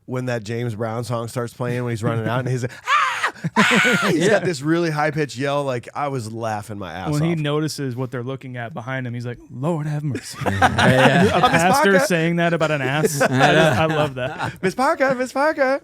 when that James Brown song starts playing when he's running out and he's like, ah! Ah! He's got this really high-pitched yell. Like, I was laughing my ass off. When he notices what they're looking at behind him, he's like, Lord have mercy. A Miss pastor Parker. saying that about an ass. I love that. Miss Parker, Miss Parker.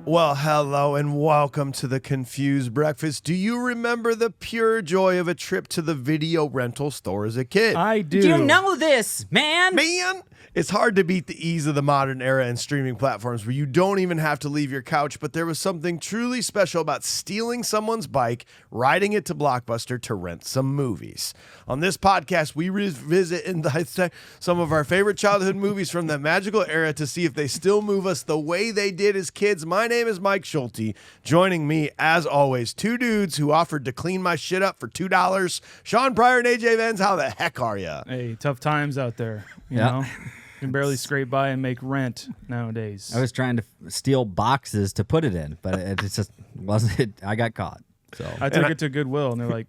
Well, hello and welcome to the Confused Breakfast. Do you remember the pure joy of a trip to the video rental store as a kid? I do. You know this, man. Man, it's hard to beat the ease of the modern era and streaming platforms where you don't even have to leave your couch, but there was something truly special about stealing someone's bike, riding it to Blockbuster to rent some movies. On this podcast, we revisit and dissect some of our favorite childhood movies from that magical era to see if they still move us the way they did as kids. My name is Mike Schulte. Joining me, as always, two dudes who offered to clean my shit up for $2. Sean Pryor and AJ Venz, how the heck are ya? Hey, tough times out there. You know? You can barely scrape by and make rent nowadays. I was trying to steal boxes to put it in, but it just wasn't. I got caught. So I took it to Goodwill, and they're like,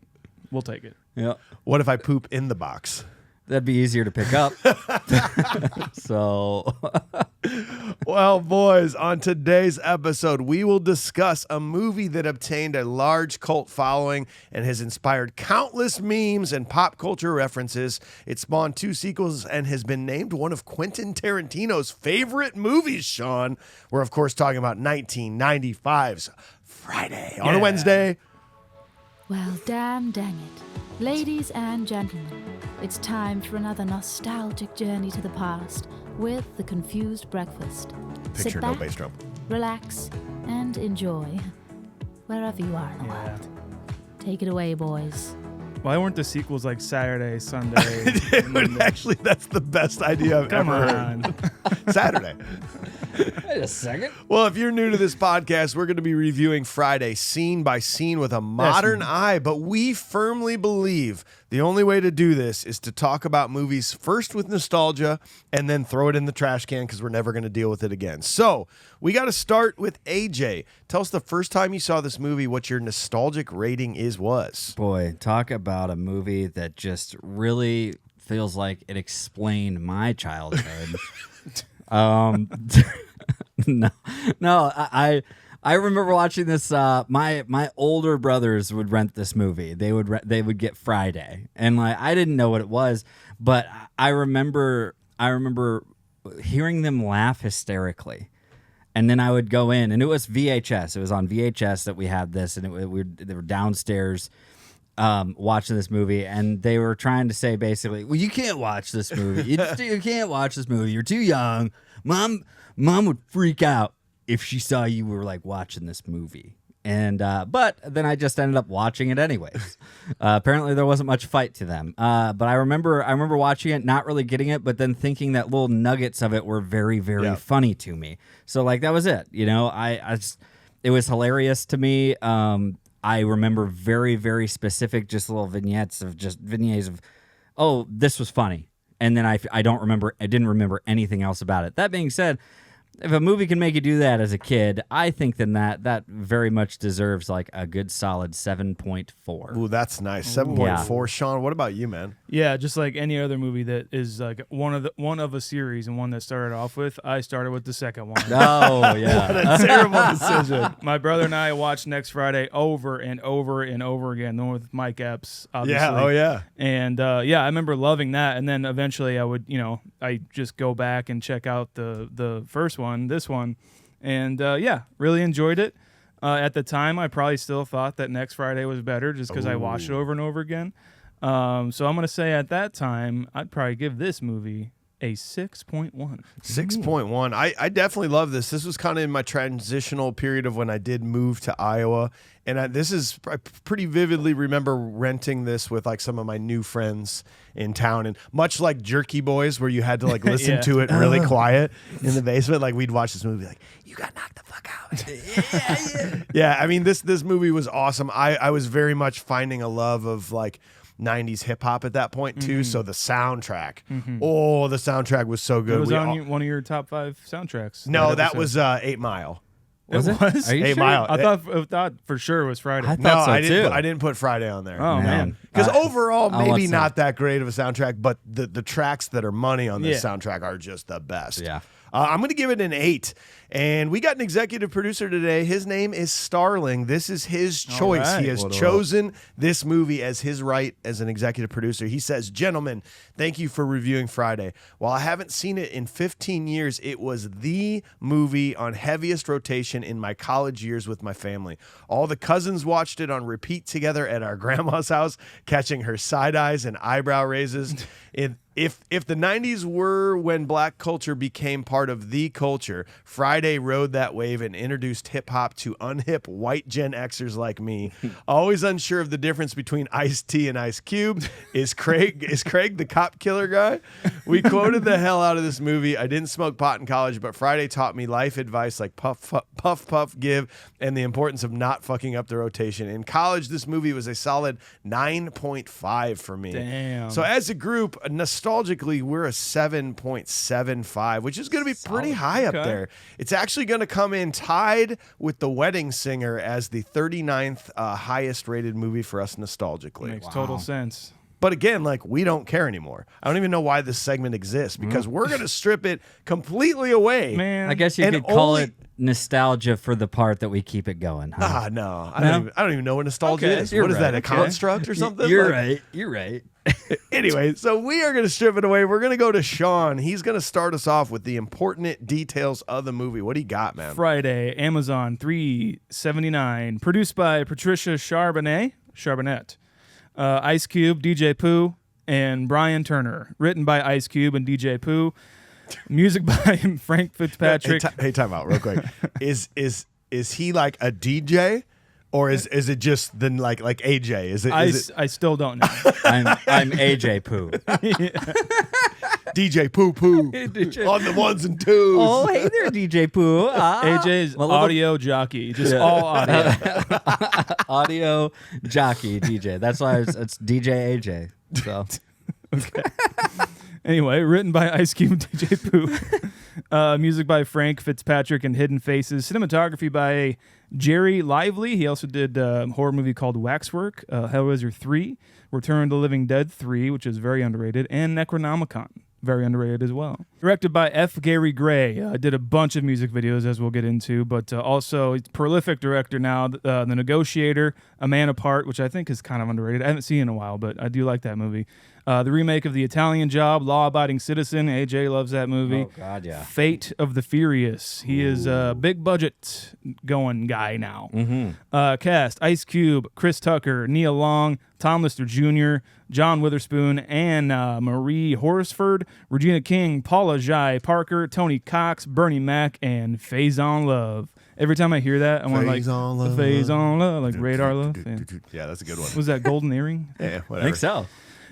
we'll take it. yeah, What if I poop in the box? that'd be easier to pick up. So Well, boys, on today's episode, we will discuss a movie that obtained a large cult following and has inspired countless memes and pop culture references. It spawned 2 sequels and has been named one of Quentin Tarantino's favorite movies, Sean. We're, of course, talking about 1995's Friday on a Wednesday. Well, dang it. Ladies and gentlemen, it's time for another nostalgic journey to the past with the Confused Breakfast. Picture Sit no back, bass drum. relax, and enjoy wherever you are in the world. Take it away, boys. Why weren't the sequels like Saturday, Sunday? Dude, actually, that's the best idea I've Come ever on. heard. Saturday. wait a second. Well, if you're new to this podcast, we're going to be reviewing Friday scene by scene with a modern eye, but we firmly believe the only way to do this is to talk about movies first with nostalgia and then throw it in the trash can because we're never going to deal with it again. So we got to start with AJ. Tell us the first time you saw this movie, what your nostalgic rating was. Boy, talk about a movie that just really feels like it explained my childhood. No, I remember watching this. My older brothers would rent this movie. They would get Friday, and like I didn't know what it was, but I remember hearing them laugh hysterically, and then I would go in, and it was VHS. It was on VHS that we had this, and they were downstairs watching this movie, and they were trying to say basically, well, you can't watch this movie. You can't watch this movie. You're too young. Mom would freak out if she saw you were like watching this movie. And but then I just ended up watching it anyways. Apparently there wasn't much fight to them. But I remember watching it, not really getting it, but then thinking that little nuggets of it were very, very funny to me. So like that was it. You know, it was hilarious to me. I remember very, very specific, just little vignettes of, oh, this was funny. And then I didn't remember anything else about it. That being said, if a movie can make you do that as a kid, I think then that very much deserves like a good solid 7.4. Ooh, that's nice. 7.4. Sean, what about you, man? Yeah, just like any other movie that is like one of a series and one that started off with, I started with the second one. Oh, yeah. What a terrible decision. My brother and I watched Next Friday over and over and over again, the one with Mike Epps, obviously. Yeah, oh yeah. And I remember loving that. And then eventually I just go back and check out the first one, this one. And really enjoyed it. At the time, I probably still thought that Next Friday was better just because I watched it over and over again. So I'm going to say at that time, I'd probably give this movie a 6.1. 6.1. I definitely love this. This was kind of in my transitional period of when I did move to Iowa. And I pretty vividly remember renting this with like some of my new friends in town. And much like Jerky Boys, where you had to like listen to it really quiet in the basement, like we'd watch this movie like, you got knocked the fuck out. Yeah, I mean, this movie was awesome. I was very much finding a love of like 90s hip hop at that point too. So the soundtrack, the soundtrack was so good. It was on one of your top 5 soundtracks. No, that was 8 Mile. Was it? Are you 8 sure? Mile. I thought for sure it was Friday. I thought so I didn't. too. I didn't put Friday on there. Oh man. Because overall, I'll maybe watch not that great of a soundtrack, but the tracks that are money on this Yeah. soundtrack are just the best. Yeah. I'm going to give it an 8. And we got an executive producer today. His name is Starling. This is his choice. right. He has chosen this movie as his right as an executive producer. He says, "Gentlemen, thank you for reviewing Friday. While I haven't seen it in 15 years, it was the movie on heaviest rotation in my college years with my family. All the cousins watched it on repeat together at our grandma's house, catching her side eyes and eyebrow raises. If the 90s were when black culture became part of the culture, Friday rode that wave and introduced hip-hop to unhip white Gen Xers like me. Always unsure of the difference between Ice-T and Ice Cube. Is Craig the cop killer guy? We quoted the hell out of this movie. I didn't smoke pot in college, but Friday taught me life advice like puff, puff, give, and the importance of not fucking up the rotation. In college, this movie was a solid 9.5 for me. Damn. So as a group, nostalgically, we're a 7.75, which is going to be pretty high up Okay. there. It's actually going to come in tied with The Wedding Singer as the 39th highest rated movie for us nostalgically. Makes total sense. But again, like, we don't care anymore. I don't even know why this segment exists because we're going to strip it completely away. Man, I guess you And could call only- it nostalgia for the part that we keep it going. Huh? No. I don't even know what nostalgia Okay, is. you're What is that, right, a okay. construct or something? You're Like- right. You're right. Anyway, so we are going to strip it away. We're going to go to Sean. He's going to start us off with the important details of the movie. What do you got, man? Friday, Amazon, $3.79. Produced by Patricia Charbonnet, Ice Cube, DJ Pooh, and Brian Turner. Written by Ice Cube and DJ Pooh. Music by Frank Fitzpatrick. Hey, time out real quick. Is he like a DJ? Or is it just then like AJ? Is it I still don't know. I'm AJ Pooh. DJ Poo Poo on the ones and twos? Oh, hey there, DJ Pooh. AJ's well, little- audio jockey. Just all audio. audio jockey DJ. That's why it's DJ AJ. So Anyway, written by Ice Cube and DJ Pooh. Music by Frank Fitzpatrick and Hidden Faces. Cinematography by Jerry Lively. He also did a horror movie called Waxwork, Hellraiser 3, Return of the Living Dead 3, which is very underrated, and Necronomicon, very underrated as well. Directed by F. Gary Gray. Did a bunch of music videos, as we'll get into, but also he's a prolific director now. The Negotiator, A Man Apart, which I think is kind of underrated. I haven't seen it in a while, but I do like that movie. The remake of The Italian Job, Law Abiding Citizen. AJ loves that movie. Oh, God, yeah. Fate of the Furious. He is a big budget going guy now. Cast: Ice Cube, Chris Tucker, Nia Long, Tom Lister Jr., John Witherspoon, Anne Marie Horsford, Regina King, Paula Jai Parker, Tony Cox, Bernie Mac, and Faison Love. Every time I hear that, I want like Faison Love. Faison Love, like Radar Love. Yeah. Yeah, that's a good one. Was that Golden Earring? Yeah, I whatever. think so.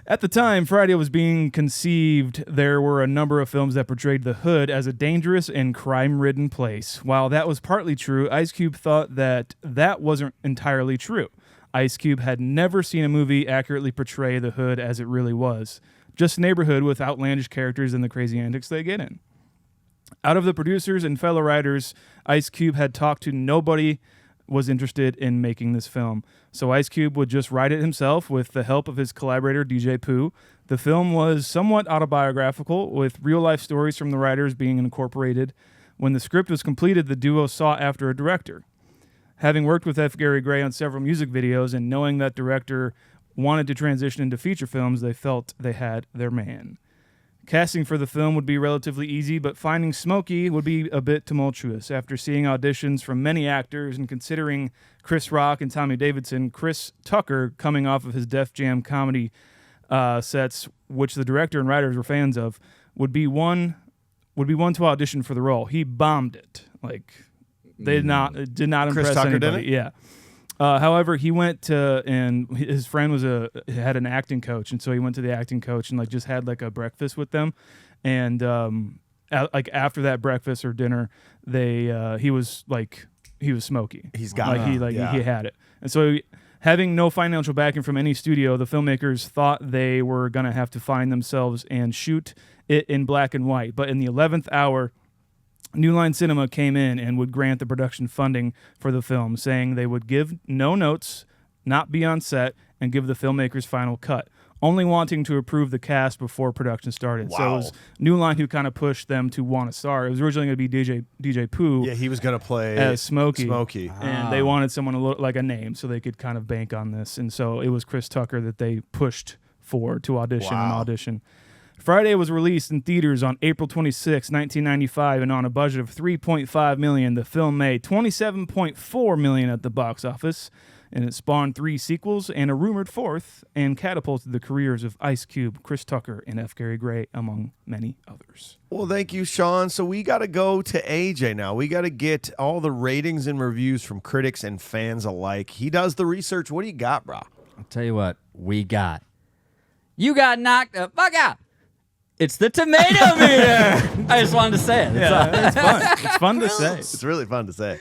At the time Friday was being conceived, there were a number of films that portrayed the hood as a dangerous and crime-ridden place. While that was partly true, Ice Cube thought that wasn't entirely true. Ice Cube had never seen a movie accurately portray the hood as it really was. Just a neighborhood with outlandish characters and the crazy antics they get in. Out of the producers and fellow writers, Ice Cube had talked to nobody was interested in making this film. So Ice Cube would just write it himself with the help of his collaborator, DJ Pooh. The film was somewhat autobiographical, with real-life stories from the writers being incorporated. When the script was completed, the duo sought after a director. Having worked with F. Gary Gray on several music videos and knowing that director wanted to transition into feature films, they felt they had their man. Casting for the film would be relatively easy, but finding Smokey would be a bit tumultuous. After seeing auditions from many actors and considering Chris Rock and Tommy Davidson, Chris Tucker, coming off of his Def Jam comedy sets, which the director and writers were fans of, would be one to audition for the role. He bombed it. Like, they did not impress Tucker anybody. didn't? Yeah. However, he went to, and his friend had an acting coach, and so he went to the acting coach and like just had like a breakfast with them, and like after that breakfast or dinner, he was Smokey. He's got it. He had it, and so Having no financial backing from any studio, the filmmakers thought they were going to have to find themselves and shoot it in black and white. But in the 11th hour, New Line Cinema came in and would grant the production funding for the film, saying they would give no notes, not be on set, and give the filmmakers final cut, only wanting to approve the cast before production started. Wow. So it was New Line who kind of pushed them to want to star. It was originally going to be DJ Pooh. Yeah, he was going to play as Smokey. Ah. And they wanted someone to look like a name so they could kind of bank on this. And so it was Chris Tucker that they pushed for to audition. Friday was released in theaters on April 26, 1995, and on a budget of $3.5 million, the film made $27.4 million at the box office. And it spawned 3 sequels and a rumored 4th, and catapulted the careers of Ice Cube, Chris Tucker, and F. Gary Gray, among many others. Well, thank you, Sean. So we got to go to AJ now. We got to get all the ratings and reviews from critics and fans alike. He does the research. What do you got, bro? I'll tell you what we got. You got knocked the fuck out. It's the tomato meter. I just wanted to say it. Yeah, it's fun. It's fun to say. It's really fun to say.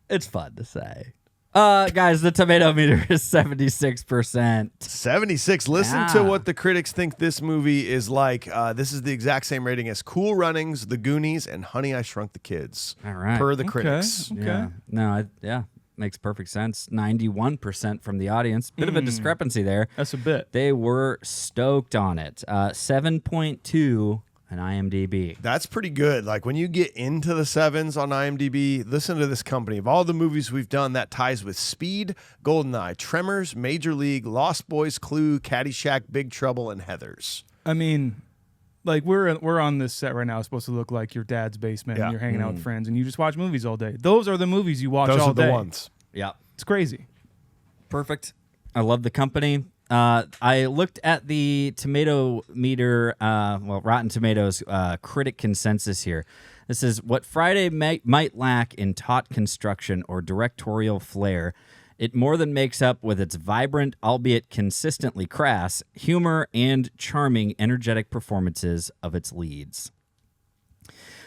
It's fun to say. Guys, the tomato meter is 76%. 76. Listen to what the critics think this movie is like. This is the exact same rating as Cool Runnings, The Goonies, and Honey, I Shrunk the Kids. All right. Per the critics. Okay. Yeah. No, makes perfect sense. 91% from the audience. Bit of a discrepancy there. That's a bit. They were stoked on it. 7.2 on IMDb. That's pretty good. Like when you get into the 7s on IMDb, listen to this company. Of all the movies we've done, that ties with Speed, GoldenEye, Tremors, Major League, Lost Boys, Clue, Caddyshack, Big Trouble, and Heathers. I mean, like we're on this set right now. It's supposed to look like your dad's basement, and you're hanging out with friends, and you just watch movies all day. Those are the movies you watch all day. Those are the ones. Yeah. It's crazy. Perfect. I love the company. I looked at the tomato meter, Rotten Tomatoes critic consensus here. This is what Friday might lack in taut construction or directorial flair. It more than makes up with its vibrant, albeit consistently crass, humor and charming, energetic performances of its leads.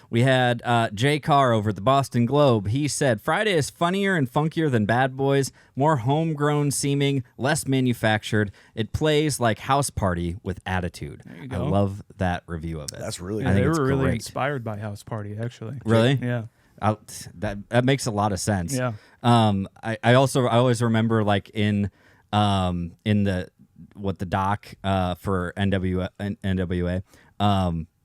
We had Jay Carr over at the Boston Globe. He said, Friday is funnier and funkier than Bad Boys, more homegrown seeming, less manufactured. It plays like House Party with attitude. There you I go. love that review of it. That's really Yeah, good. think they it's were really great. inspired by House Party, actually. Really? Yeah. That makes a lot of sense. Yeah. I always remember like in the doc for NWA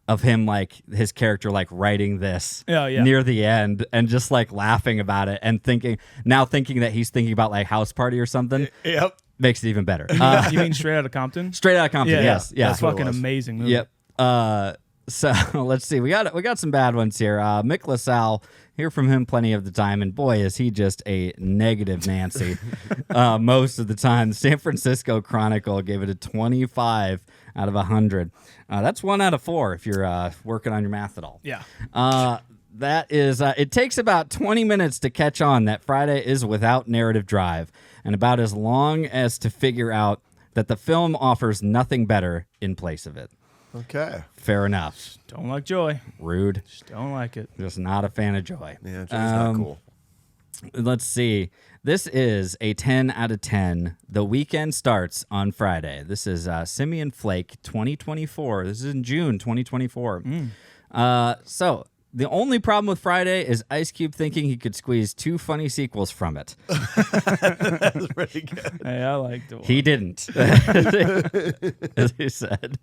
of him like his character like writing this near the end and just like laughing about it and thinking that he's thinking about like House Party or something. Yep. Makes it even better. You mean Straight Outta Compton? Straight Outta Compton. Yes. Yeah. That's fucking amazing movie. Yep. So let's see. We got some bad ones here. Mick LaSalle, hear from him plenty of the time, and boy, is he just a negative Nancy most of the time. The San Francisco Chronicle gave it a 25 out of 100. That's 1 out of 4 if you're working on your math at all. Yeah. That is, it takes about 20 minutes to catch on that Friday is without narrative drive, and about as long as to figure out that the film offers nothing better in place of it. Okay. Fair enough. Don't like Joy. Rude. Just don't like it. Just not a fan of Joy. Yeah, Joy's not cool. Let's see. This is a 10 out of 10. The weekend starts on Friday. This is Simeon Flake 2024. This is in June 2024. So the only problem with Friday is Ice Cube thinking he could squeeze 2 funny sequels from it. That's pretty good. Hey, I liked it. He didn't, as he said.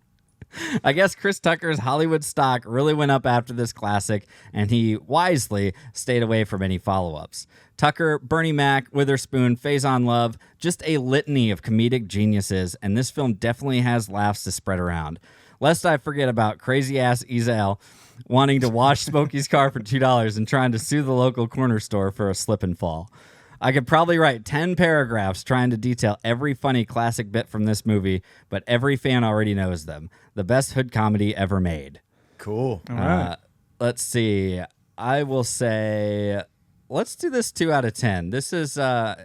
I guess Chris Tucker's Hollywood stock really went up after this classic, and he wisely stayed away from any follow-ups. Tucker, Bernie Mac, Witherspoon, Faison Love, just a litany of comedic geniuses, and this film definitely has laughs to spread around. Lest I forget about crazy-ass Ezal wanting to wash Smokey's car for $2 and trying to sue the local corner store for a slip and fall. I could probably write 10 paragraphs trying to detail every funny classic bit from this movie, but every fan already knows them. The best hood comedy ever made. Cool. All right. Let's see. I will say, let's do this 2 out of 10. This is,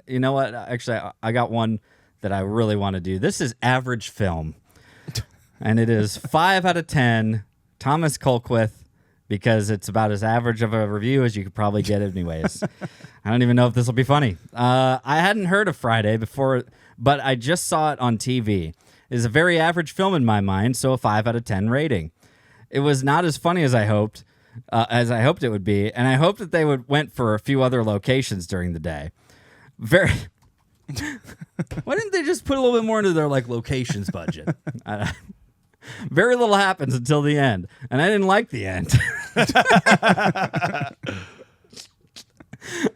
you know what? Actually, I got one that I really want to do. This is average film. And it is 5 out of 10. Thomas Colquith, because it's about as average of a review as you could probably get anyways. I don't even know if this will be funny. I hadn't heard of Friday before, but I just saw it on TV. It's a very average film in my mind, so a 5 out of 10 rating. It was not as funny as I hoped it would be, and I hoped that they went for a few other locations during the day. Why didn't they just put a little bit more into their locations budget? Very little happens until the end, and I didn't like the end.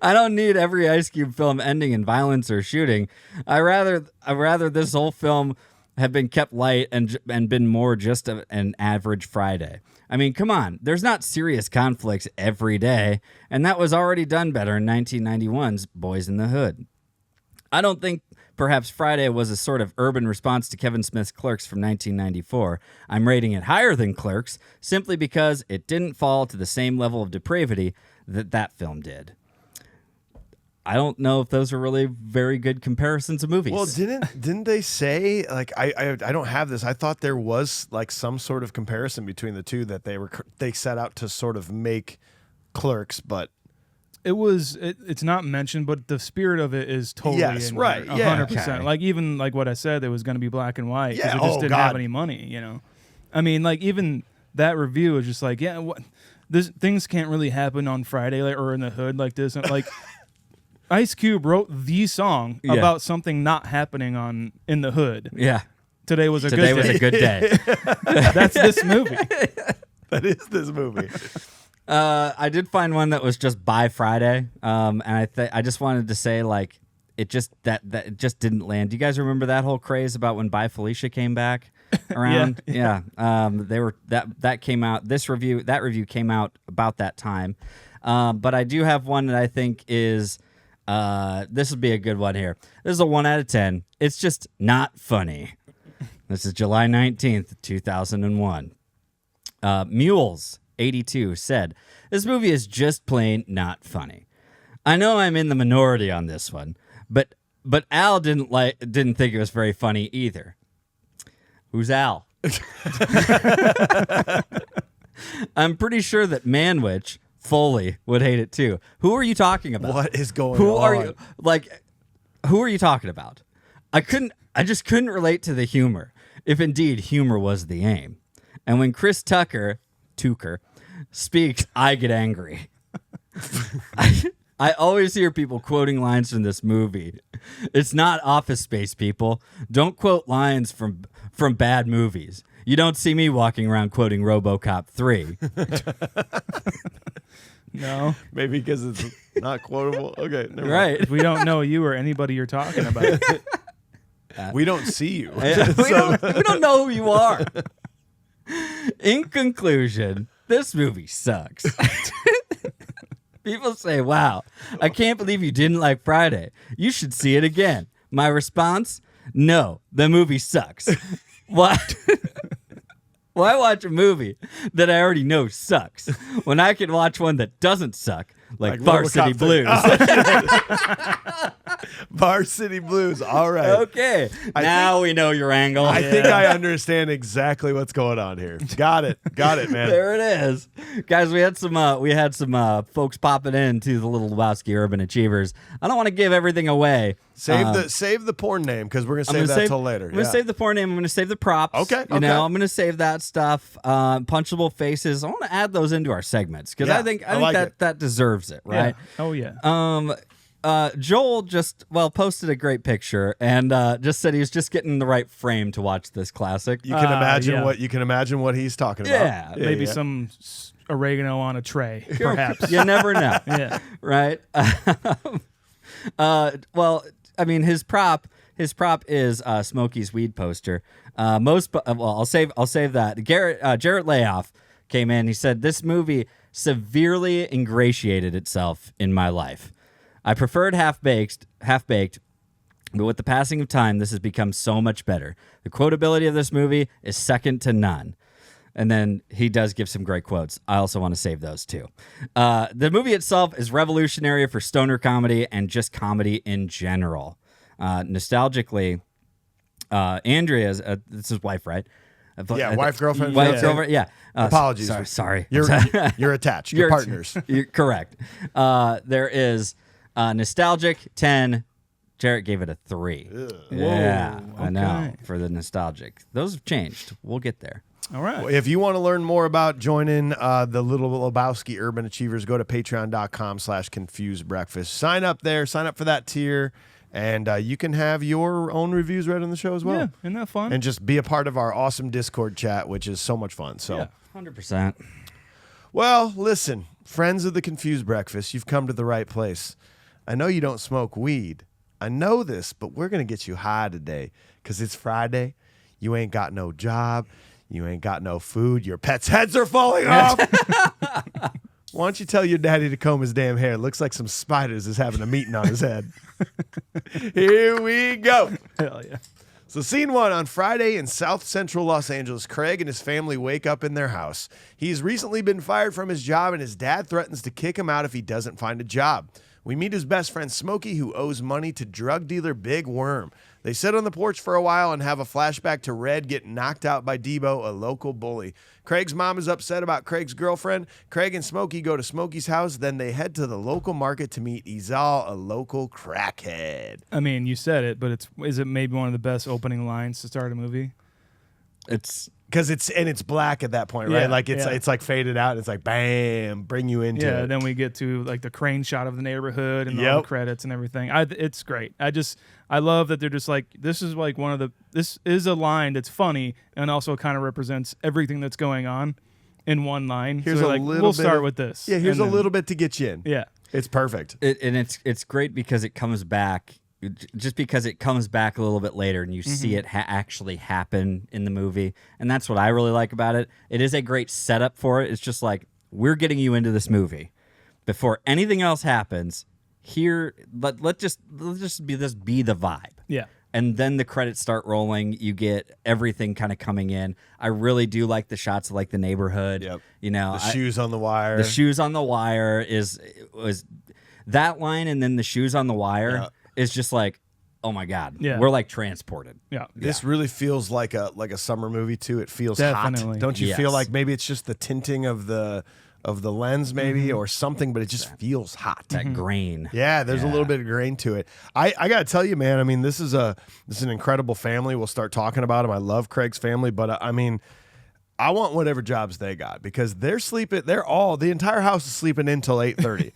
I don't need every Ice Cube film ending in violence or shooting. I rather this whole film have been kept light and been more just an average Friday. I mean, come on. There's not serious conflicts every day, and that was already done better in 1991's Boys in the Hood. I don't think perhaps Friday was a sort of urban response to Kevin Smith's Clerks from 1994. I'm rating it higher than Clerks simply because it didn't fall to the same level of depravity that film did. I don't know if those are really very good comparisons of movies. Well, didn't they say I don't have this. I thought there was some sort of comparison between the two that they set out to sort of make Clerks, but it's not mentioned, but the spirit of it is totally yes, in right, there, yeah, 100%. Even what I said, it was going to be black and white because yeah, it just didn't have any money. I mean, even that review is just things can't really happen on Friday or in the hood like this. Ice Cube wrote the song about something not happening in the hood. Yeah. Today was a good day. That's this movie. That is this movie. I did find one that was just by Friday, and I just wanted to say it just it just didn't land. Do you guys remember that whole craze about when By Felicia came back around? Yeah. They were that came out. That review came out about that time. But I do have one that I think is. This would be a good one here. This is a 1 out of 10. It's just not funny. This is July 19th, 2001. Mules 82 said, "This movie is just plain not funny. I know I'm in the minority on this one, but Al didn't think it was very funny either." Who's Al? I'm pretty sure that Manwich Foley would hate it too. Who are you talking about? What is going on? Who are you talking about? I just couldn't relate to the humor, if indeed humor was the aim. And when Chris Tucker speaks, I get angry. I always hear people quoting lines from this movie. It's not Office Space, people. Don't quote lines from bad movies. You don't see me walking around quoting RoboCop 3. No. Maybe because it's not quotable. Okay, never right. Mind. We don't know you or anybody you're talking about. We don't see you. we don't know who you are. In conclusion, this movie sucks. People say, "Wow, I can't believe you didn't like Friday. You should see it again." My response, no, the movie sucks. What? Why watch a movie that I already know sucks when I can watch one that doesn't suck, like Varsity Blues? Varsity Blues. All right. Okay. Now we know your angle. I think I understand exactly what's going on here. Got it, man. There it is, guys. We had some folks popping into the Little Lebowski Urban Achievers. I don't want to give everything away. Save the porn name because we're gonna save that till later. I'm gonna save the porn name. I'm gonna save the props. Okay. I'm gonna save that stuff. Punchable faces. I want to add those into our segments because I think that deserves it, right? Yeah. Oh yeah. Joel just posted a great picture and just said he was just getting the right frame to watch this classic. You can imagine what he's talking about. Yeah, maybe some oregano on a tray, perhaps. You never know. Yeah. Right. I mean, his prop is Smokey's weed poster. I'll save that. Jarrett Layoff came in. He said this movie severely ingratiated itself in my life. I preferred half-baked, but with the passing of time, this has become so much better. The quotability of this movie is second to none. And then he does give some great quotes. I also want to save those too. The movie itself is revolutionary for stoner comedy and just comedy in general. Nostalgically, Andrea's, this is his wife, right? Wife, girlfriend, Wife, fiancé. girlfriend. Yeah. Apologies. Sorry. You're attached. You're partners. You're correct. There is nostalgic 10. Jarrett gave it a 3. Yeah, Whoa, I know. okay. For the nostalgic, those have changed. We'll get there. All right. If you want to learn more about joining the Little Lebowski Urban Achievers, go to patreon.com/confusedbreakfast. Sign up there. Sign up for that tier. And you can have your own reviews read on the show as well. Yeah, isn't that fun? And just be a part of our awesome Discord chat, which is so much fun. So, Yeah. 100%. Well, listen, friends of the Confused Breakfast, you've come to the right place. I know you don't smoke weed. I know this, but we're going to get you high today because it's Friday. You ain't got no job. You ain't got no food. Your pets' heads are falling off. Why don't you tell your daddy to comb his damn hair? It looks like some spiders is having a meeting on his head. Here we go. Hell yeah. So scene 1, on Friday in South Central Los Angeles, Craig and his family wake up in their house. He's recently been fired from his job, and his dad threatens to kick him out if he doesn't find a job. We meet his best friend Smokey, who owes money to drug dealer Big Worm. They sit on the porch for a while and have a flashback to Red getting knocked out by Debo, a local bully. Craig's mom is upset about Craig's girlfriend. Craig and Smokey go to Smokey's house. Then they head to the local market to meet Ezal, a local crackhead. I mean, you said it, but is it maybe one of the best opening lines to start a movie? It's Because it's black at that point, right? Yeah, Like it's yeah. it's like faded out. It's like bam, bring you into Yeah, it. then we get to like the crane shot of the neighborhood and all the Yep. credits and everything. It's great. I love that they're just like, this is a line that's funny and also kind of represents everything that's going on in one line. Here's so a like, little we'll bit start of- with this. Yeah, here's and a then- little bit to get you in. Yeah. It's perfect. and it's great because it comes back. Just because it comes back a little bit later and you see it actually happen in the movie. And that's what I really like about it. It is a great setup for it. It's just like, we're getting you into this movie. Before anything else happens, here, let's just be the vibe. Yeah. And then the credits start rolling. You get everything kind of coming in. I really do like the shots of like the neighborhood. Yep. You know, The shoes on the wire. the shoes on the wire was that line, and then the shoes on the wire. Yeah. Is just like, oh my God, Yeah. we're like transported. Yeah. This really feels like a summer movie too. It feels Definitely. hot. Don't you Yes. feel like maybe it's just the tinting of the lens maybe or something, but it just feels hot. That grain. Yeah, there's a little bit of grain to it. I got to tell you, man, I mean, this is an incredible family. We'll start talking about them. I love Craig's family, but I mean, I want whatever jobs they got because they're sleeping. The entire house is sleeping until 8:30.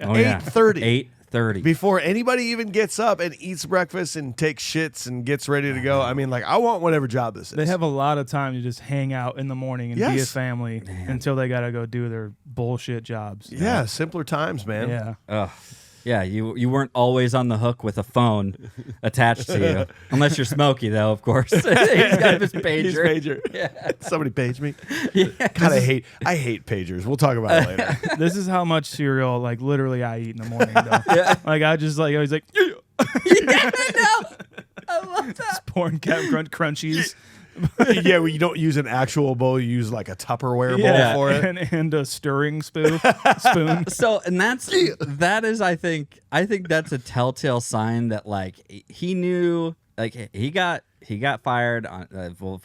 Oh, yeah. 8:30. 8:30. Before anybody even gets up and eats breakfast and takes shits and gets ready to go. I mean, like, I want whatever job this is. They have a lot of time to just hang out in the morning and be a Yes. family until they got to go do their bullshit jobs. yeah, simpler times, man. Yeah. Ugh. Yeah, you weren't always on the hook with a phone attached to you, unless you're Smokey, though. Of course, he's got his pager. His pager. Somebody page me. God, I hate pagers. We'll talk about it later. This is how much cereal, like, literally I eat in the morning, though. Like, I just, like, I was like, yeah. I love that. Just pouring Captain Crunchies. Yeah, well, you don't use an actual bowl. You use like a Tupperware bowl Yeah, for it. and a stirring spoon. So, and that is, I think that's a telltale sign that like he knew, like he got fired on,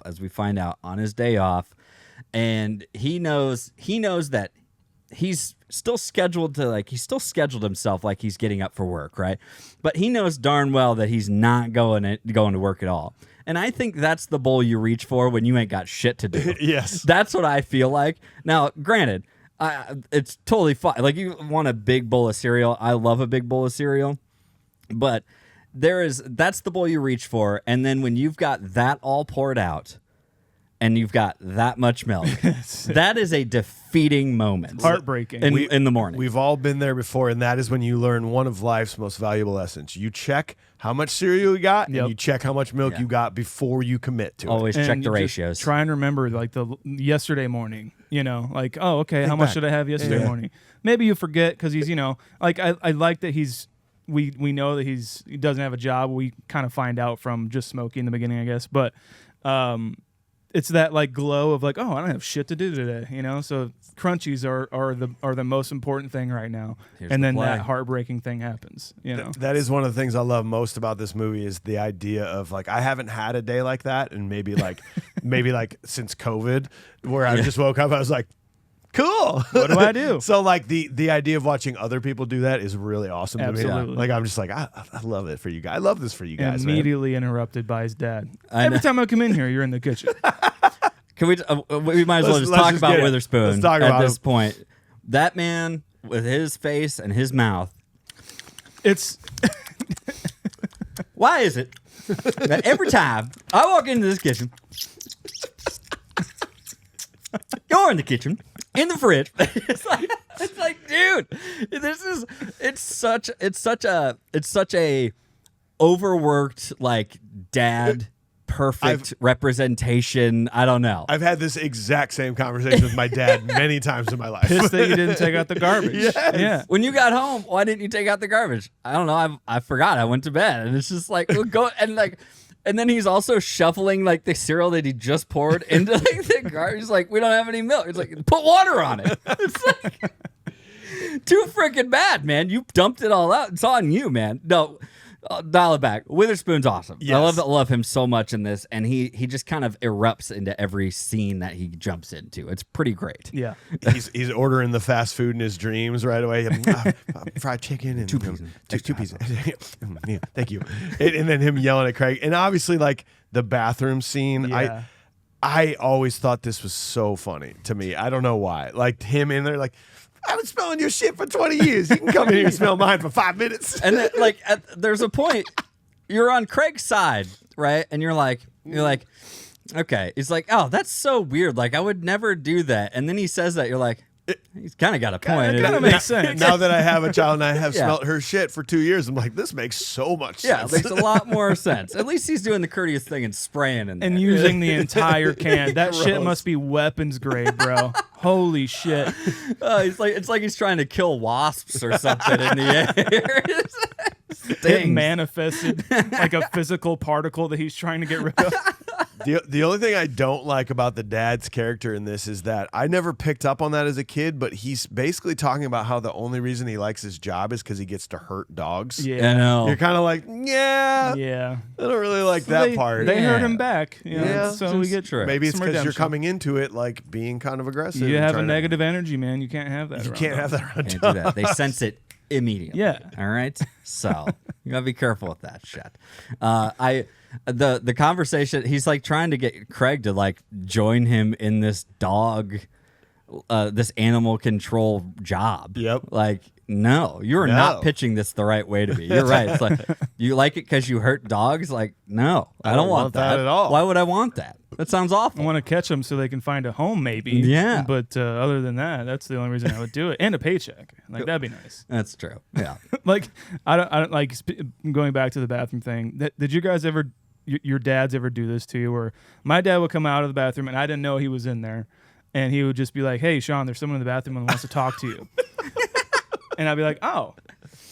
as we find out, on his day off, and he knows that he's still scheduled himself like he's getting up for work, right? But he knows darn well that he's not going to work at all. And I think that's the bowl you reach for when you ain't got shit to do. Yes. That's what I feel like. Now, granted, it's totally fine. Like, you want a big bowl of cereal. I love a big bowl of cereal. But that's the bowl you reach for. And then when you've got that all poured out and you've got that much milk, that is a defeating moment. Heartbreaking. In the morning. We've all been there before, and that is when you learn one of life's most valuable lessons. You check how much cereal you got, Yep. and you check how much milk you got before you commit to it. Always And check you the just ratios. Try and remember, like, the yesterday morning, like, oh, okay, how much back. did I have yesterday morning? Maybe you forget because he's, like, I like that we know that he doesn't have a job. We kind of find out from just Smokey in the beginning, I guess. But it's that like glow of like, oh, I don't have shit to do today, you know. So crunchies are the most important thing right now. And then that heartbreaking thing happens, you know. That is one of the things I love most about this movie is the idea of like I haven't had a day like that, and maybe like since COVID, where I just woke up, I was like, cool. What do I do? So like the idea of watching other people do that is really awesome to me. Absolutely. Like I'm just like I love it for you guys. I love this for you guys. Immediately interrupted by his dad. Every time I come in here, you're in the kitchen. Can we might as well just talk about Witherspoon Let's talk about this point. That man with his face and his mouth. It's Why is it that every time I walk into this kitchen, you're in the kitchen, in the fridge. It's like, dude, it's such a overworked like dad perfect representation. I don't know. I've had this exact same conversation with my dad many times in my life. pissed that you didn't take out the garbage. Yes. Yeah. When you got home, why didn't you take out the garbage? I don't know. I forgot. I went to bed, and it's just like, we'll go and like. And then he's also shuffling like the cereal that he just poured into like the garbage. He's like, we don't have any milk. He's like, put water on it. It's like too freaking bad, man. You dumped it all out. It's on you, man. No, dial it back. Witherspoon's awesome. Yes. I love him so much in this, and he just kind of erupts into every scene that he jumps into. It's pretty great. Yeah. He's ordering the fast food in his dreams right away. Fried chicken and two pieces. Yeah, thank you. And then him yelling at Craig. And obviously, like the bathroom scene, Yeah. I always thought this was so funny to me. I don't know why. Like him in there, like, I've been smelling your shit for 20 years. You can come in here and smell mine for 5 minutes. And then, like, there's a point you're on Craig's side, right? And you're like, okay. He's like, oh, that's so weird. Like, I would never do that. And then he says that, you're like, he's kind of got a point. It kind of makes sense. Now that I have a child and I have smelt her shit for 2 years, I'm like, this makes so much Yeah, sense. it makes a lot more sense. At least he's doing the courteous thing and spraying in there. And using the entire can. That shit Gross. must be weapons grade, bro. Holy shit. It's like he's trying to kill wasps or something in the air. It manifested like a physical particle that he's trying to get rid of. The only thing I don't like about the dad's character in this is that I never picked up on that as a kid, but he's basically talking about how the only reason he likes his job is because he gets to hurt dogs. Yeah. I know. You're kind of like, yeah, Yeah. I don't really like that part. They hurt Yeah. him back. You know, Yeah. so we get True. Maybe it's some because you're redemption. coming into it like being kind of aggressive. You and have a trying to- negative energy, man. You can't have that. You around can't dogs. have that around Can't dogs. do that. They sense it immediately. Yeah. All right. So you gotta be careful with that shit. The conversation, he's like trying to get Craig to like join him in this this animal control job. Yep. Like, no, you're No. not pitching this the right way to me. You're right. It's like, you like it because you hurt dogs? Like, no, I don't want that at all. Why would I want that? That sounds I awful. want to catch them so they can find a home, maybe. Yeah. But other than that, that's the only reason I would do it. And a paycheck. Like, that'd be nice. That's true. Yeah. Like, I don't like, going back to the bathroom thing, did you guys ever, your dads ever do this to you? Where my dad would come out of the bathroom and I didn't know he was in there. And he would just be like, hey, Sean, there's someone in the bathroom that wants to talk to you. And I'd be like, oh.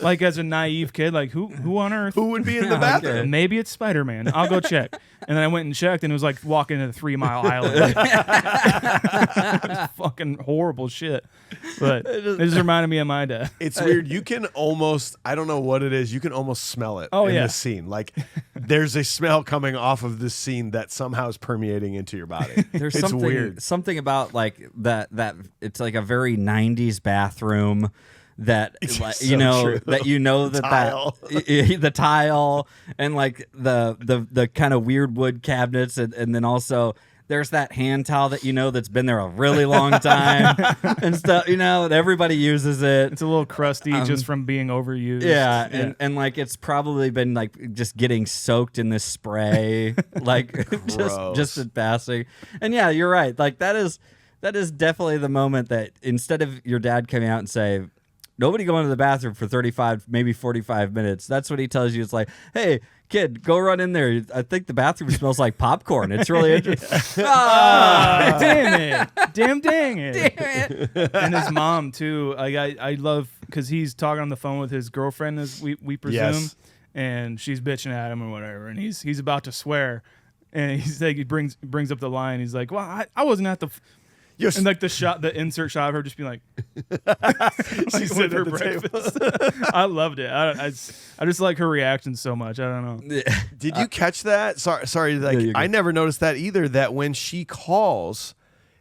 Like, as a naive kid, like, who on earth? Who would be in the bathroom? Okay. Maybe it's Spider-Man. I'll go check. And then I went and checked, and it was like walking in a 3-mile island. It was fucking horrible shit. But it just reminded me of my dad. It's weird. You can almost, I don't know what it is, you can almost smell it Oh, in yeah. this scene. Like, there's a smell coming off of this scene that somehow is permeating into your body. There's it's something weird. something about like that it's like a very 90s bathroom that like, So true. that Tile. the tile and like the kind of weird wood cabinets and then also there's that hand towel that that's been there a really long time and stuff that everybody uses it. It's a little crusty just from being overused. Yeah, and like it's probably been like just getting soaked in this spray, like just in passing. And yeah, you're right. Like that is definitely the moment that instead of your dad coming out and say, nobody go into the bathroom for 35, maybe 45 minutes. That's what he tells you. It's like, hey, kid, go run in there. I think the bathroom smells like popcorn. It's really interesting. Ah, damn it. Dang it. Damn it. And his mom, too. Like, I love, because he's talking on the phone with his girlfriend, as we presume. Yes. And she's bitching at him or whatever. And he's about to swear. And he's like, he brings up the line. He's like, well, I wasn't at the. And like the insert shot of her just being like, she's with her breakfast. I loved it. I just like her reaction so much. I don't know. Did you catch that? Sorry. Like I never noticed that either. That when she calls,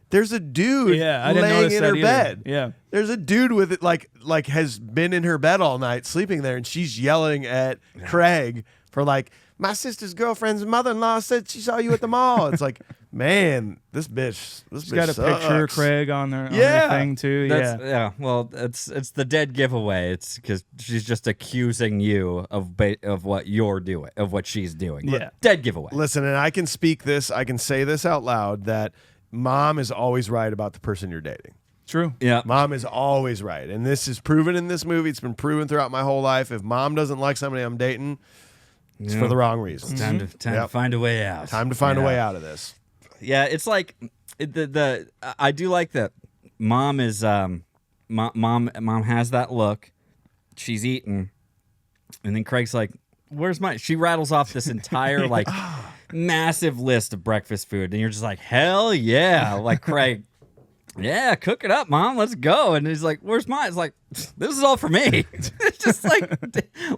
there's a dude laying in her bed. Yeah, there's a dude with it like has been in her bed all night sleeping there, and she's yelling at Craig for like, my sister's girlfriend's mother-in-law said she saw you at the mall. It's like, man, this bitch She's got a sucks. picture of Craig on their thing too. Yeah. Well, it's the dead giveaway. It's because she's just accusing you of what you're doing, of what she's doing. Yeah, dead giveaway. Listen, and I can say this out loud, that mom is always right about the person you're dating. True. Yeah, mom is always right, and this is proven in this movie. It's been proven throughout my whole life. If mom doesn't like somebody I'm dating, it's for the wrong reasons. It's time to find a way out. Time to find a way out of this. Yeah, it's like I do like that. Mom is mom has that look. She's eating, and then Craig's like, "Where's my?" She rattles off this entire like massive list of breakfast food, and you're just like, "Hell yeah!" Like Craig. Yeah, cook it up, Mom. Let's go. And he's like, where's mine? It's like, this is all for me. It's just like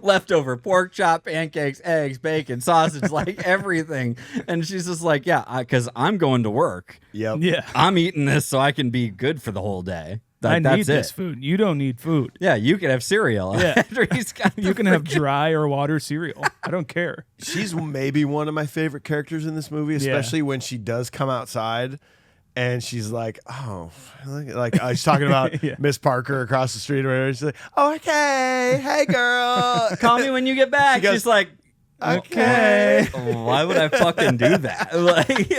leftover pork chop, pancakes, eggs, bacon, sausage, like everything. And she's just like, yeah, because I'm going to work. Yep. Yeah. I'm eating this so I can be good for the whole day. I need this food. You don't need food. Yeah, you can have cereal. Yeah. After he's got you can have dry or water cereal. I don't care. She's maybe one of my favorite characters in this movie, especially when she does come outside. And she's like, oh, like I was talking about Miss Parker across the street or whatever. She's like, oh, okay, hey, girl. Call me when you get back. She's like, okay. Why would I fucking do that? Like,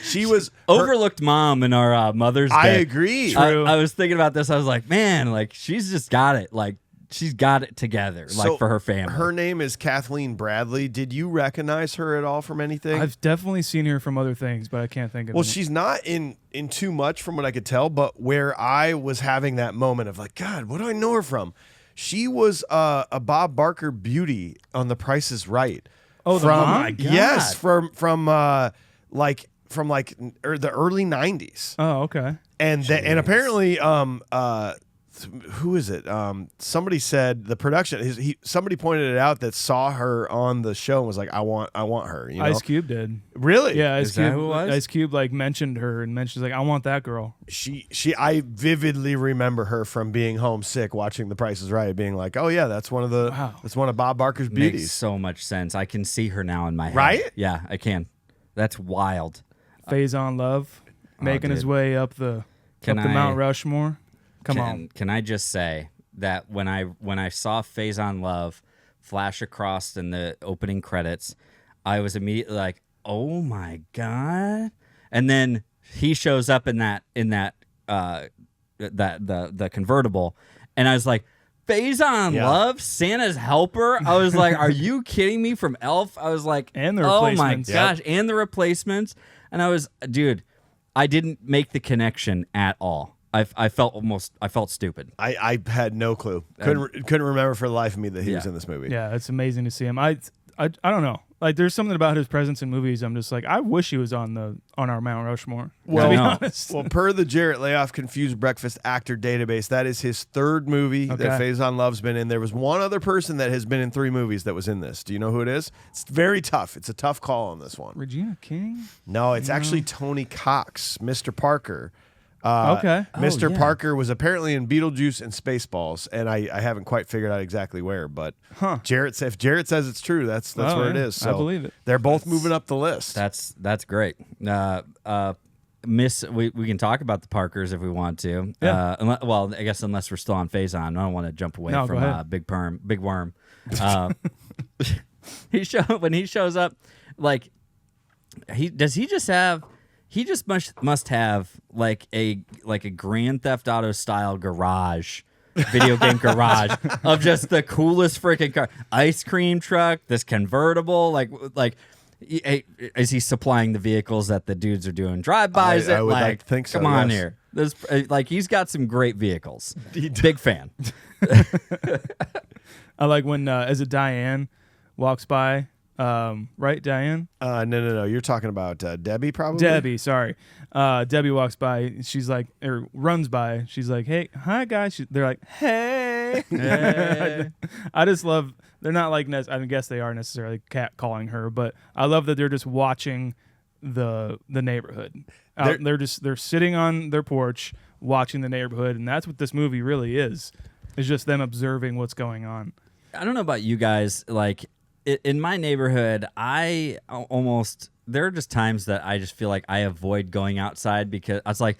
she was overlooked mom in our Mother's Day. I agree. I was thinking about this. I was like, man, like she's just got it. Like she's got it together, like for her family. Her name is Kathleen Bradley. Did you recognize her at all from anything? I've definitely seen her from other things, but I can't think of it. Well, she's not in too much from what I could tell, but where I was having that moment of like, God, what do I know her from? She was a Bob Barker beauty on The Price is Right. Oh, the mom? Oh my God. Yes, from the early 90s. Oh, okay. And apparently who is it? Somebody said the production. Somebody pointed it out that saw her on the show and was like, "I want her." You know? Ice Cube did. Really? Yeah, Is that who it was? Ice Cube like mentioned her and mentioned like, "I want that girl." I vividly remember her from being homesick, watching The Price is Right, being like, "Oh yeah, that's one of Bob Barker's beauties." Makes so much sense. I can see her now in my head. Right? Yeah, I can. That's wild. Faison Love making his way up the Mount Rushmore. Come on. Can I just say that when I saw Faison Love flash across in the opening credits, I was immediately like, "Oh my God!" And then he shows up in that the convertible, and I was like, Faison Love, Santa's helper. I was like, "Are you kidding me?" From Elf. I was like, and the "Oh my replacements." gosh!" And the replacements. And I was, dude, I didn't make the connection at all. I felt stupid. I had no clue. Couldn't remember for the life of me that he was in this movie. Yeah, it's amazing to see him. I don't know. Like, there's something about his presence in movies. I'm just like, I wish he was on our Mount Rushmore. Well, to be honest. Well, per the Jarrett Layoff Confused Breakfast Actor Database, that is his third movie that Faison Love's been in. There was one other person that has been in 3 movies that was in this. Do you know who it is? It's very tough. It's a tough call on this one. Regina King? No, it's actually Tony Cox, Mr. Parker. Okay. Mr. Parker was apparently in Beetlejuice and Spaceballs, and I haven't quite figured out exactly where, but if Jarrett says it's true, that's where it is. So I believe it. They're both moving up the list. That's great. We can talk about the Parkers if we want to. Yeah. I guess unless we're still on Faison, I don't want to jump away from Big Worm. When he shows up, like he just must have like a Grand Theft Auto style garage, video game garage of just the coolest freaking car, ice cream truck, this convertible, like. Is he supplying the vehicles that the dudes are doing drive-bys? I would like to think so. Come on yes. here. There's he's got some great vehicles. Big fan. I like when as a Diane walks by Right, Diane? No. You're talking about Debbie, probably. Debbie, sorry. Debbie walks by. She's like, or runs by. She's like, "Hey, hi guys." They're like, "Hey." Hey. I just love. They're not like. I guess they are necessarily cat calling her, but I love that they're just watching the neighborhood. They're sitting on their porch watching the neighborhood, and that's what this movie really is. It's just them observing what's going on. I don't know about you guys, like in my neighborhood, I almost, there are just times that I just feel like I avoid going outside because I was like,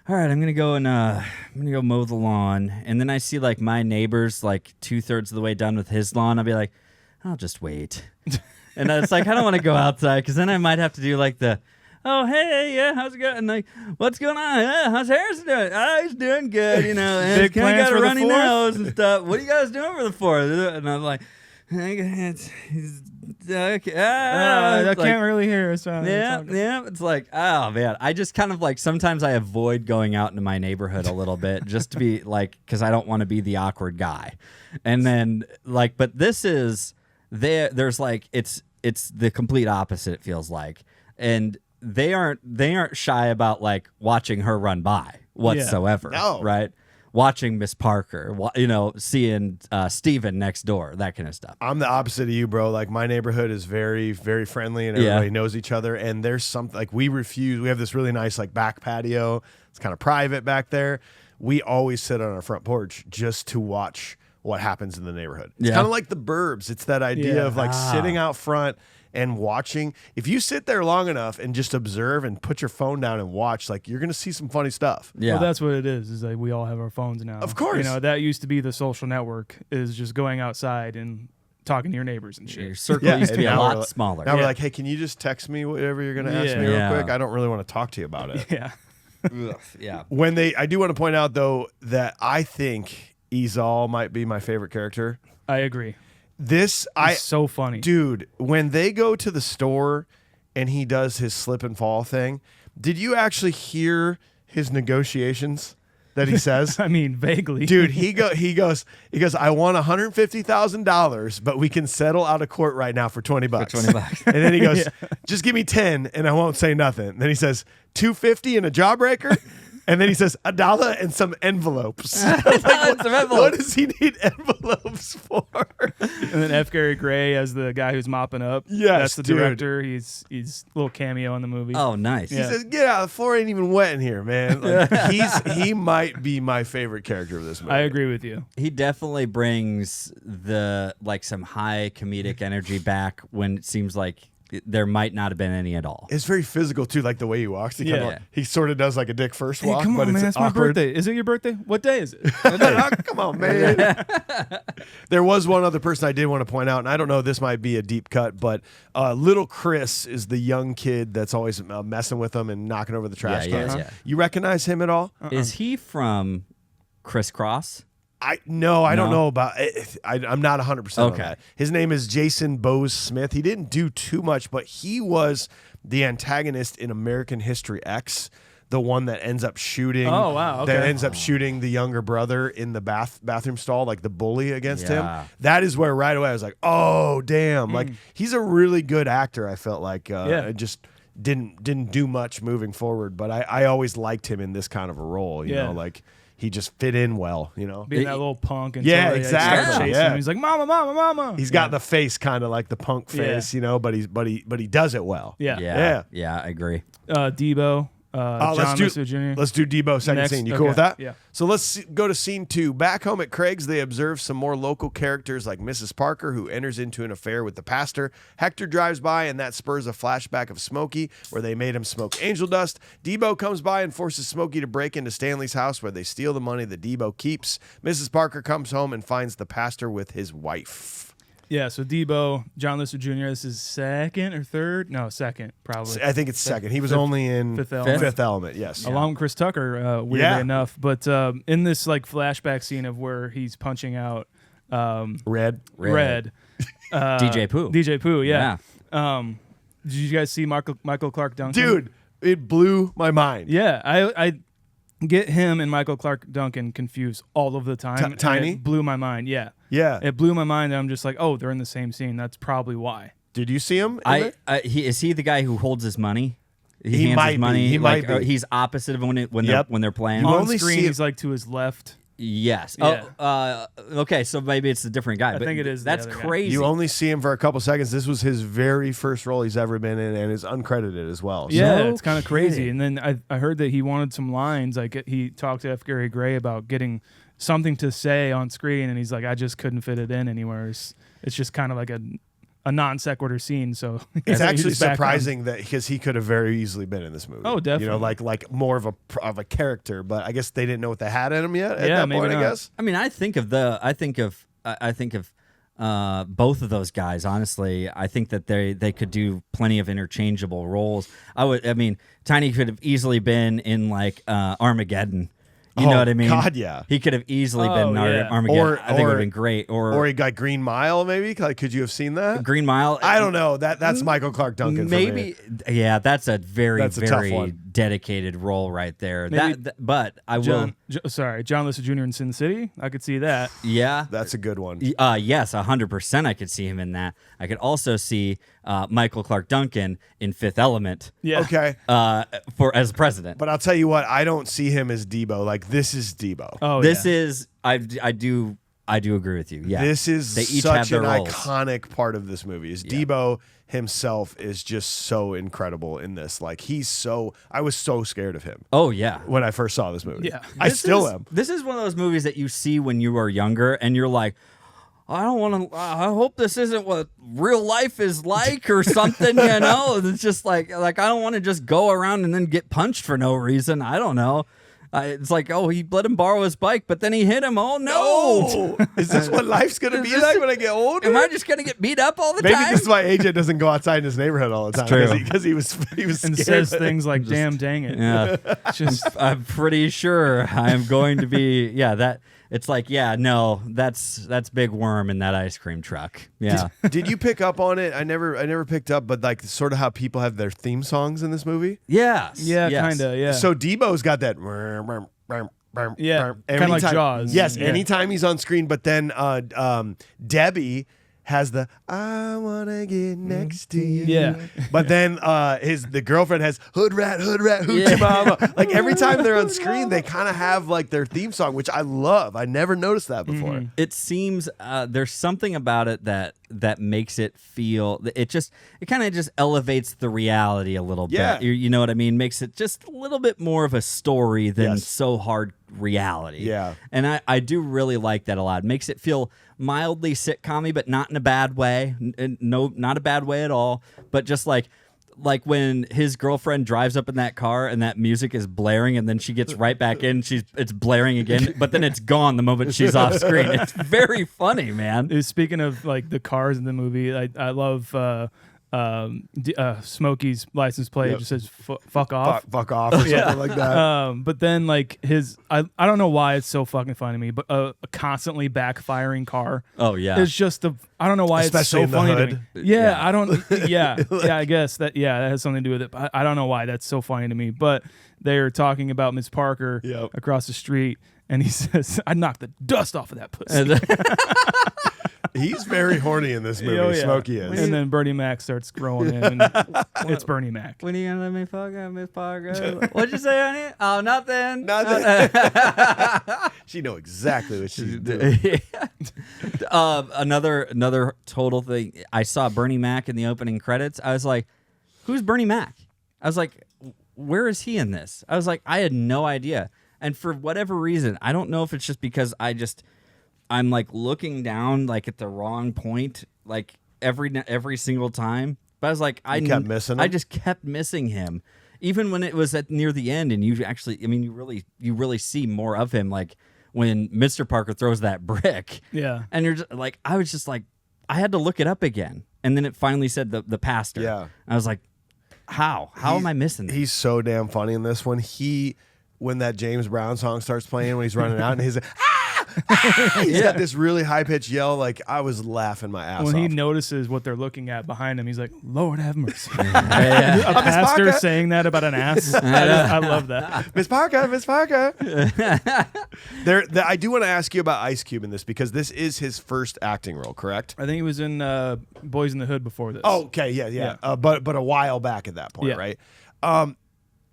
all right, I'm gonna go mow the lawn, and then I see like my neighbor's like 2/3 of the way done with his lawn. I'll be like, I'll just wait, and it's like I don't want to go outside because then I might have to do like the, oh hey, yeah, how's it going? And like, what's going on? How's Harrison doing? Oh, he's doing good, you know. And Big plans got a for the runny 4th? nose and stuff. What are you guys doing for the 4th? And I'm like, okay. I Like, can't really hear. So yeah. It's like, oh man, I just kind of like sometimes I avoid going out into my neighborhood a little bit just to be like, because I don't want to be the awkward guy. And then like, but this is there's like it's the complete opposite. It feels like, and they aren't shy about like watching her run by whatsoever. No. Right. Watching Miss Parker, seeing Steven next door, that kind of stuff. I'm the opposite of you, bro. Like my neighborhood is very, very friendly, and everybody knows each other. And there's something like we have this really nice like back patio. It's kind of private back there. We always sit on our front porch just to watch what happens in the neighborhood. It's kind of like the Burbs. It's that idea of like sitting out front and watching. If you sit there long enough and just observe and put your phone down and watch, like you're gonna see some funny stuff. Yeah, well, that's what it is. Is like we all have our phones now. Of course, you know that used to be the social network. Is just going outside and talking to your neighbors and shit. Your circle used to be a lot smaller. Now we're like, hey, can you just text me whatever you're gonna ask me real quick? I don't really want to talk to you about it. Yeah. Yeah. I do want to point out though that I think Ezal might be my favorite character. I agree. It's so funny. Dude, when they go to the store and he does his slip and fall thing, did you actually hear his negotiations that he says? I mean, vaguely. Dude, he goes, I want $150,000, but we can settle out of court right now for $20. $20. And then he goes, just give me 10 and I won't say nothing. And then he says, $250 and a jawbreaker. And then he says $1 and some envelopes. What does he need envelopes for? And then F. Gary Gray as the guy who's mopping up. Yes, that's the director. He's a little cameo in the movie. Oh, nice. He says, "Get out! The floor ain't even wet in here, man." Like, he might be my favorite character of this movie. I agree with you. He definitely brings the like some high comedic energy back when it seems like there might not have been any at all. It's very physical too, like the way he walks. He sort of does like a dick first walk, come but on, it's man, it's awkward. my birthday. Is it your birthday? What day is it? Come on, man. There was one other person I did want to point out, and I don't know, this might be a deep cut, but little Chris is the young kid that's always messing with them and knocking over the trash cans. Yeah. You recognize him at all? Is he from Crisscross? I don't know about it. I'm not 100% on that. His name is Jason Bowes Smith. He didn't do too much, but he was the antagonist in American History X, the one that ends up shooting. Oh, wow. Okay. That ends up shooting the younger brother in the bathroom stall, like the bully against him. That is where right away I was like, oh damn! Like he's a really good actor. I felt like just didn't do much moving forward, but I always liked him in this kind of a role. You know, like. He just fit in well, you know. Being that little punk. And exactly. Him. He's like, "Mama, mama, mama." He's got the face kind of like the punk face, you know, but he does it well. Yeah, I agree. Debo. John Lithgow Jr. Let's do Debo second Next. scene. You cool with that? Yeah. So let's go to scene 2. Back home at Craig's, they observe some more local characters like Mrs. Parker, who enters into an affair with the pastor. Hector drives by, and that spurs a flashback of Smokey, where they made him smoke angel dust. Debo comes by and forces Smokey to break into Stanley's house, where they steal the money that Debo keeps. Mrs. Parker comes home and finds the pastor with his wife. Yeah, so Debo, John Lithgow Jr., this is second or third? No, second, probably. I think it's second. He was only in Fifth Element. Fifth Element, yes. Along with Chris Tucker, weirdly enough. But in this like flashback scene of where he's punching out Red. DJ Pooh. DJ Pooh, yeah. Did you guys see Michael Clark Duncan? Dude, it blew my mind. Yeah, I get him and Michael Clark Duncan confused all of the time. Tiny? It blew my mind, yeah. Yeah. It blew my mind, and I'm just like, oh, they're in the same scene. That's probably why. Did you see him? Is he the guy who holds his money? He hands might his money. be. He might be. He's opposite of when they're playing. You On only screen, see he's like to his left. Yes. Yeah. Okay. So maybe it's a different guy. I think it is the That's other guy. crazy. You only see him for a couple seconds. This was his very first role he's ever been in, and is uncredited as well. So- Yeah, No it's kind of crazy. kidding. And then I heard that he wanted some lines. Like he talked to F. Gary Gray about getting something to say on screen, and he's like, I just couldn't fit it in anywhere. It's just kind of like a non sequitur scene. So It's actually he's back on. surprising that because he could have very easily been in this movie. Oh, definitely. You know, like more of a character, but I guess they didn't know what they had in him yet at Yeah, that maybe point. not. I guess. I mean, I think of both of those guys. Honestly, I think that they could do plenty of interchangeable roles. I mean, Tiny could have easily been in like Armageddon. You know what I mean? God, yeah. He could have easily been in yeah. Armageddon. I think it would have been great. Or he got Green Mile, maybe. Like, could you have seen that? Green Mile. I don't know. That's Michael Clark Duncan. Maybe. For me. Yeah, that's a very That's a tough very one. dedicated role right there. Maybe But I will. John Lissa Jr. in Sin City. I could see that. Yeah. That's a good one. Yes, 100%. I could see him in that. I could also see Michael Clark Duncan in Fifth Element. Yeah. Okay. As president. But I'll tell you what, I don't see him as Debo. Like, this is Debo. Oh, This yeah. is I do agree with you. Yeah. This is They each such have their an roles. iconic part of this movie. Is Debo himself is just so incredible in this. Like, I was so scared of him Oh yeah. when I first saw this movie. Yeah. I still am. This is one of those movies that you see when you are younger and you're like, I don't want to. I hope this isn't what real life is like or something. You know, it's just like I don't want to just go around and then get punched for no reason. I don't know. It's like, oh, he let him borrow his bike, but then he hit him. Oh no! Oh, is this what life's gonna be like when I get older? Am I just gonna get beat up all the Maybe time? this is why AJ doesn't go outside in his neighborhood all the time. true. Because he was And scared. says things like, "Damn, dang it." Yeah, Just I'm pretty sure I'm going to be. Yeah, that. It's like, yeah, no, that's Big Worm in that ice cream truck. Yeah. Did you pick up on it? I never picked up, but like sort of how people have their theme songs in this movie. Yes. yeah, yes. kind of, yeah. So Debo's got that. Yeah, kinda like Anytime- Jaws. Yes, Yeah. anytime he's on screen. But then Debbie has the "I wanna get next to you." Yeah. But then the girlfriend has "Hood Rat, Hoochie Mama." Like every time they're on screen, they kind of have like their theme song, which I love. I never noticed that before. It seems there's something about it that makes it feel. It kind of just elevates the reality a little Yeah. bit. You know what I mean? Makes it just a little bit more of a story than Yes. so hard reality. Yeah. And I do really like that a lot. It makes it feel mildly sitcom-y, but not in a bad way. No, not a bad way at all. But just like when his girlfriend drives up in that car and that music is blaring and then she gets right back in, it's blaring again, but then it's gone the moment she's off screen. It's very funny, man. Speaking of like the cars in the movie, I love Smokey's license plate. Yep. Just says "fuck off." Fuck off or something like that. But then like I don't know why it's so fucking funny to me, but a constantly backfiring car. Oh yeah. It's just I don't know why Especially it's so in the funny hood. to me. Yeah, I don't. Yeah, I guess that has something to do with it. But I don't know why that's so funny to me. But they're talking about Miss Parker Yep. across the street, and he says, "I knocked the dust off of that pussy." He's very horny in this movie. Oh, yeah. Smokey is. And then Bernie Mac starts growing in, and it's Bernie Mac. When are you gonna let me fuck up, Miss Parker? What'd you say, honey? Oh, nothing. Nothing. She know exactly what she's doing. Another total thing. I saw Bernie Mac in the opening credits. I was like, "Who's Bernie Mac?" I was like, "Where is he in this?" I was like, I had no idea. And for whatever reason, I don't know if it's just because I'm like looking down like at the wrong point like every single time. But I was like, I kept missing him? I just kept missing him, even when it was at near the end. And you actually, I mean, you really see more of him, like when Mr. Parker throws that brick. Yeah. And you're just like, I was just like, I had to look it up again, and then it finally said the pastor. Yeah. I was like, how am I missing this? He's so damn funny in this one. When that James Brown song starts playing when he's running out and he's like, ah! He's got this really high pitched yell. Like I was laughing my ass When off. he notices what they're looking at behind him, he's like, "Lord have mercy." Yeah. A pastor saying that about an ass. I love that. Miss Parker. I do want to ask you about Ice Cube in this because this is his first acting role, correct? I think he was in Boys in the Hood before this. Oh, okay, yeah. But a while back at that point, right?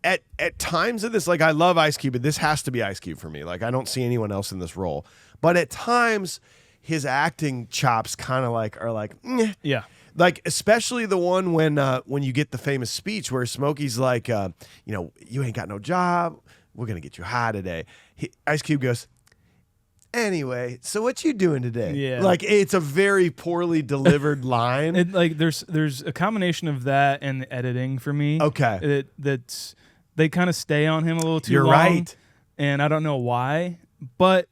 At times of this, like I love Ice Cube, but this has to be Ice Cube for me. Like I don't see anyone else in this role. But at times, his acting chops kind of are like, meh. Yeah. Like especially the one when you get the famous speech where Smokey's like, you ain't got no job. We're gonna get you high today. Ice Cube goes, anyway, so what you doing today? Yeah. Like it's a very poorly delivered line. There's a combination of that and the editing for me. Okay. They kind of stay on him a little too You're long. right. And I don't know why, but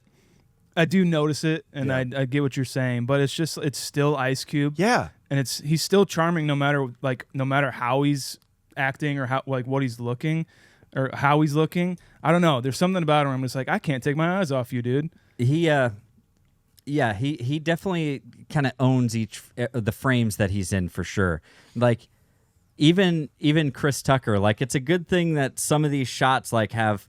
I do notice it, and Yeah. I get what you're saying. But it's still Ice Cube. Yeah. And he's still charming no matter how he's acting or what he's looking or how he's looking. I don't know. There's something about him. I'm just like, I can't take my eyes off you, dude. He definitely kind of owns each the frames that he's in for sure. Like even Chris Tucker, like it's a good thing that some of these shots like have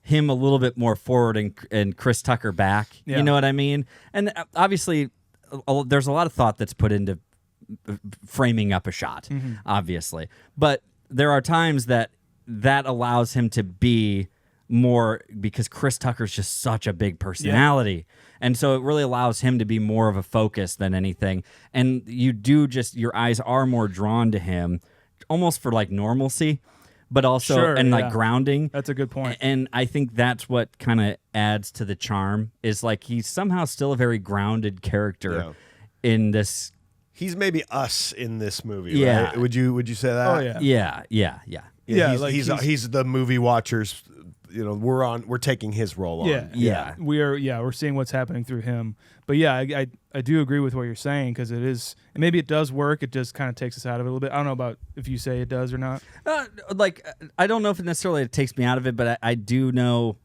him a little bit more forward and Chris Tucker back. Yeah. You know what I mean? And obviously there's a lot of thought that's put into framing up a shot, obviously. But there are times that allows him to be more because Chris Tucker's just such a big personality. And so it really allows him to be more of a focus than anything. And your eyes are more drawn to him almost for like normalcy, but also like grounding. That's a good point. And I think that's what kind of adds to the charm is like he's somehow still a very grounded character in this. He's maybe us in this movie, Yeah. right? Would you say that? Oh yeah. Yeah. He's the movie watchers. We're taking his role on. Yeah. We're seeing what's happening through him. But yeah, I do agree with what you're saying because it is, and maybe it does work. It just kind of takes us out of it a little bit. I don't know about if you say it does or not. I don't know if it necessarily takes me out of it, but I do know,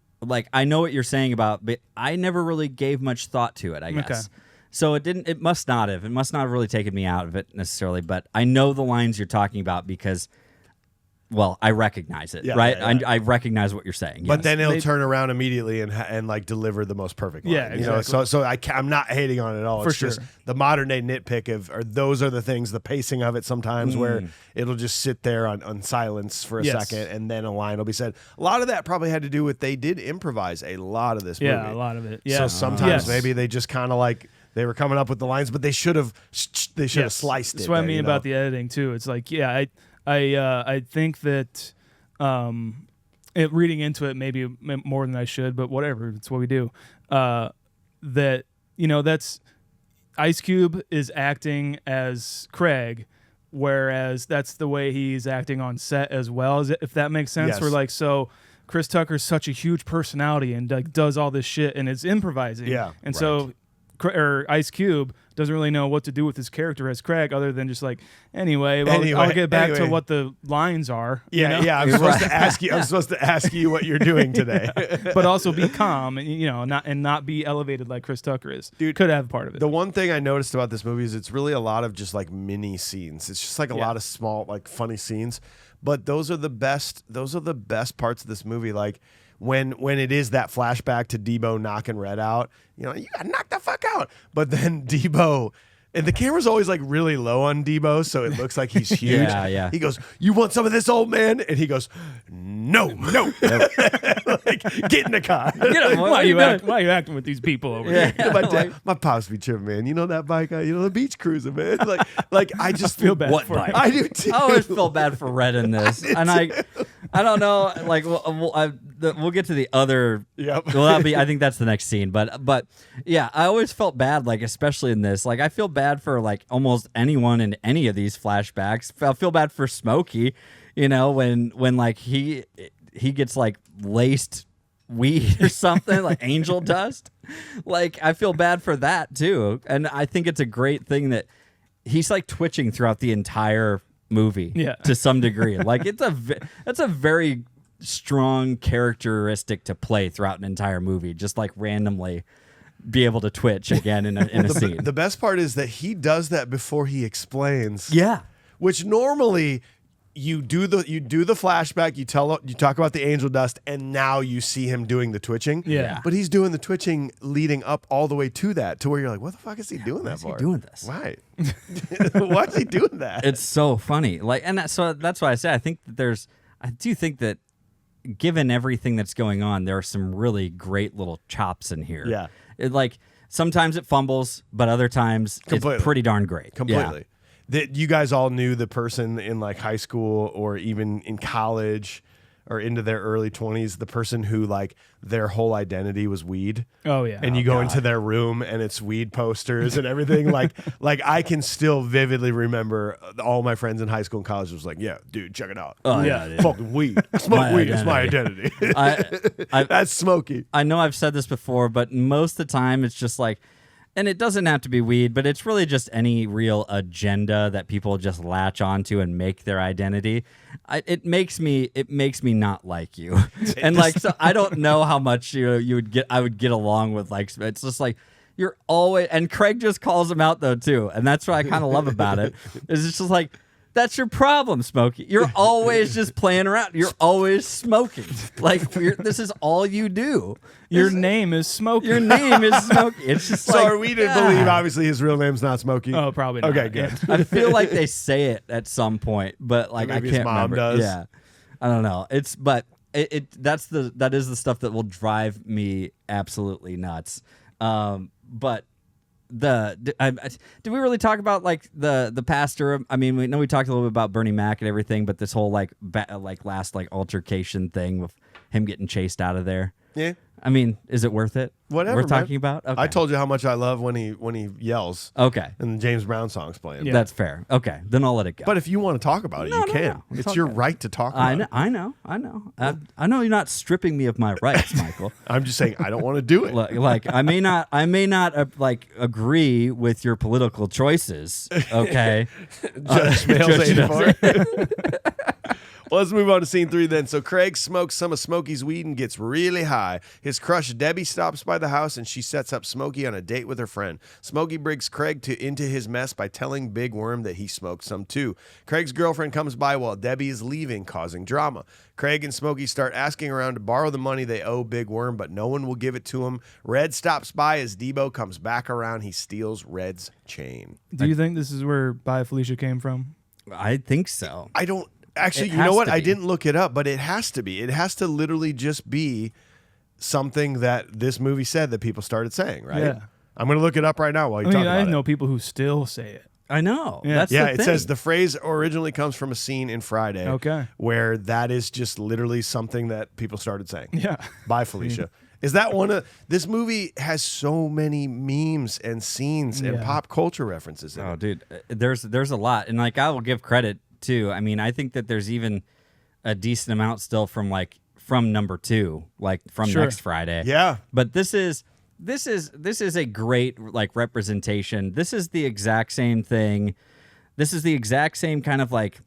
I know what you're saying about, but I never really gave much thought to it, I guess. Okay. So it must not have really taken me out of it necessarily, but I know the lines you're talking about because, well, I recognize it, right? Yeah. I recognize what you're saying. But yes. then he'll turn around immediately and like deliver the most perfect line. Yeah, exactly. So I'm not hating on it at all. For It's sure. just the modern day nitpick or those are the things, the pacing of it sometimes where it'll just sit there on silence for a second and then a line will be said. A lot of that probably had to do with they did improvise a lot of this movie. Yeah, a lot of it. Yeah. So sometimes maybe they just kind of like they were coming up with the lines, but they should have sliced it. That's what I mean about the editing too. It's like, I think that reading into it maybe more than I should, but whatever, it's what we do. That's Ice Cube is acting as Craig, whereas that's the way he's acting on set as well. If that makes sense. Yes. We're like, so Chris Tucker's such a huge personality and like does all this shit and is improvising. Yeah, and right. so Ice Cube doesn't really know what to do with his character as Craig other than just like, anyway, I'll get back to what the lines are. I'm supposed to ask you. I'm supposed to ask you what you're doing today. But also be calm and not be elevated like Chris Tucker is. Dude, could have part of it. The one thing I noticed about this movie is it's really a lot of just like mini scenes. It's just like a lot of small like funny scenes, but those are the best. Those are the best parts of this movie. Like when it is that flashback to Debo knocking Red out, you got knocked the fuck out. But then Debo, and the camera's always like really low on Debo, so it looks like he's huge. Yeah. He goes, "You want some of this, old man?" And he goes, "No." Like, get in the car. Why are you acting with these people over here? My pops be tripping, man. You know that bike? The beach cruiser, man. Like I just feel bad What for bike? him. I do too. I always felt bad for Red in this, and I don't know. Like we'll get to the other. Yep. Well, I think that's the next scene. But yeah, I always felt bad, like especially in this. Like I feel bad for like almost anyone in any of these flashbacks. I feel bad for Smokey, when like he gets like laced weed or something like angel dust. Like I feel bad for that too, and I think it's a great thing that he's like twitching throughout the entire movie to some degree. Like that's a very strong characteristic to play throughout an entire movie, just like randomly be able to twitch again in a scene. The best part is that he does that before he explains. Yeah. Which normally you do the flashback, you talk about the angel dust, and now you see him doing the twitching. Yeah. But he's doing the twitching leading up all the way to that, to where you're like, what the fuck is he doing that for? Why is he doing this? Why? Why is he doing that? It's so funny. Like, and so that's why I say I do think that given everything that's going on, there are some really great little chops in here. Yeah. Sometimes it fumbles, but other times Completely. It's pretty darn great. Completely. Yeah. That you guys all knew the person in like high school or even in college or into their early 20s, the person who like their whole identity was weed. Oh yeah. And you go into their room and it's weed posters and everything. like I can still vividly remember all my friends in high school and college was like, yeah, dude, check it out. Oh, yeah. Fucking weed. Smoke weed is my identity. That's Smokey. I know I've said this before, but most of the time it's just like, and it doesn't have to be weed, but it's really just any real agenda that people just latch onto and make their identity. It makes me not like you, and like so I don't know how much I would get along with. Like it's just like you're always, and Craig just calls him out though too, and that's what I kind of love about it. Is it's just like. That's your problem, Smokey. You're always just playing around. You're always smoking. Like this is all you do. Your name is Smokey. Your name is Smokey. It's just So like, are we to believe obviously his real name's not Smokey? Oh, probably not. Okay, good. I feel like they say it at some point, but like Maybe I his can't mom remember. does. Yeah, I don't know. That is the stuff that will drive me absolutely nuts. But did we really talk about like the pastor? I mean, we know we talked a little bit about Bernie Mac and everything, but this whole like last like altercation thing with him getting chased out of there. Yeah. I mean, is it worth it? Whatever we're man. talking about. Okay. I told you how much I love when he yells. Okay, And the James Brown song's playing. Yeah. that's fair. Okay, then I'll let it go. But if you want to talk about it, No, you no, can. no. It's It's your okay. right to talk about I know, it. I know. I know you're not stripping me of my rights, Michael. I'm just saying I don't want to do it. Like I may not like agree with your political choices. Okay, Judge Smales Judge 84. Well, let's move on to scene 3 then. So Craig smokes some of Smokey's weed and gets really high. His crush Debbie stops by the house and she sets up Smokey on a date with her friend. Smokey brings Craig into his mess by telling Big Worm that he smoked some too. Craig's girlfriend comes by while Debbie is leaving, causing drama. Craig and Smokey start asking around to borrow the money they owe Big Worm, but no one will give it to him. Red stops by as Debo comes back around. He steals Red's chain. Do you think this is where Bye Felicia came from? I think so. I don't actually. It You know has what? to I be. didn't look it up, but it has to be. It has to literally just be something that this movie said that people started saying. Right? Yeah. I'm going to look it up right now while you I talk mean, about I it. know people who still say it. I know. Yeah. That's Yeah, the it thing. says the phrase originally comes from a scene in Friday. Okay. Where that is just literally something that people started saying. Yeah. Bye, Felicia. Is that one of this movie has so many memes and scenes and Yeah. pop culture references in Oh, it. dude, there's a lot, and like I will give credit too. I mean, I think that there's even a decent amount still from number 2, like from Sure. next Friday. Yeah. But this is a great like representation. This is the exact same thing. This is the exact same kind of like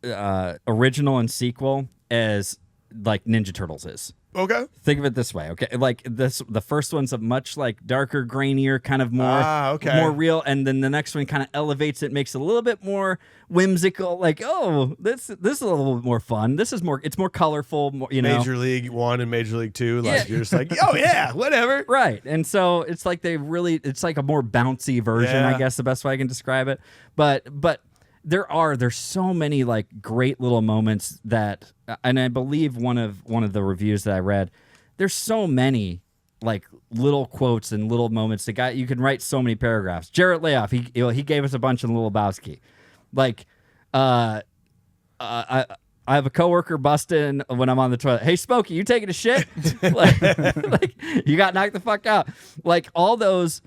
original and sequel as like Ninja Turtles is. Okay. Think of it this way, okay? Like the first one's a much like darker, grainier, kind of more more real, and then the next one kind of elevates it, makes it a little bit more whimsical. Like, oh, this is a little bit more fun. It's more colorful, more, you know. Major League 1 and Major League 2. Like Yeah. you're just like, oh yeah, whatever. Right. And so it's like it's like a more bouncy version, Yeah. I guess the best way I can describe it. But there's so many like great little moments that, and I believe one of the reviews that I read, there's so many like little quotes and little moments. The guy, you can write so many paragraphs. Jarrett Layoff, he gave us a bunch in Little Lebowski. Like, I have a coworker busting when I'm on the toilet. Hey, Smokey, you taking a shit? like, you got knocked the fuck out. Like all those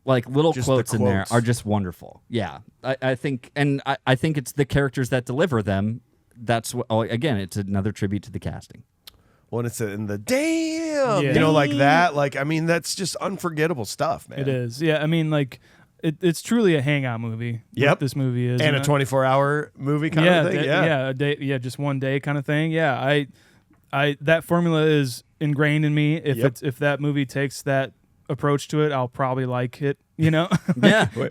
like little Just the quotes in there quotes. are just wonderful. Yeah, I think, and I think it's the characters that deliver them. That's what. Oh, again, it's another tribute to the casting. When it's in the damn, Yeah. you know, like that. Like, I mean, that's just unforgettable stuff, man. It is. Yeah. I mean, like, it's truly a hangout movie. Yep. What this movie is. And a you know? 24-hour movie kind yeah, of thing. Yeah. a day, just one day kind of thing. Yeah, That formula is ingrained in me. Yep. If that movie takes that approach to it, I'll probably like it. Yeah.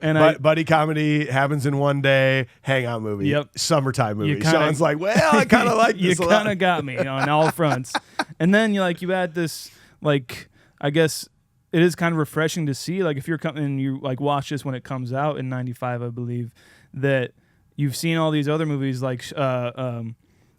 And buddy comedy happens in one day, hangout movie, Yep. summertime movie. kinda- Sean's like, well, I kind of like you this a kind lot. of got me on all fronts. And then you add this, I guess it is kind of refreshing to see, if you're coming and you watch this when it comes out in 95, I believe, that you've seen all these other movies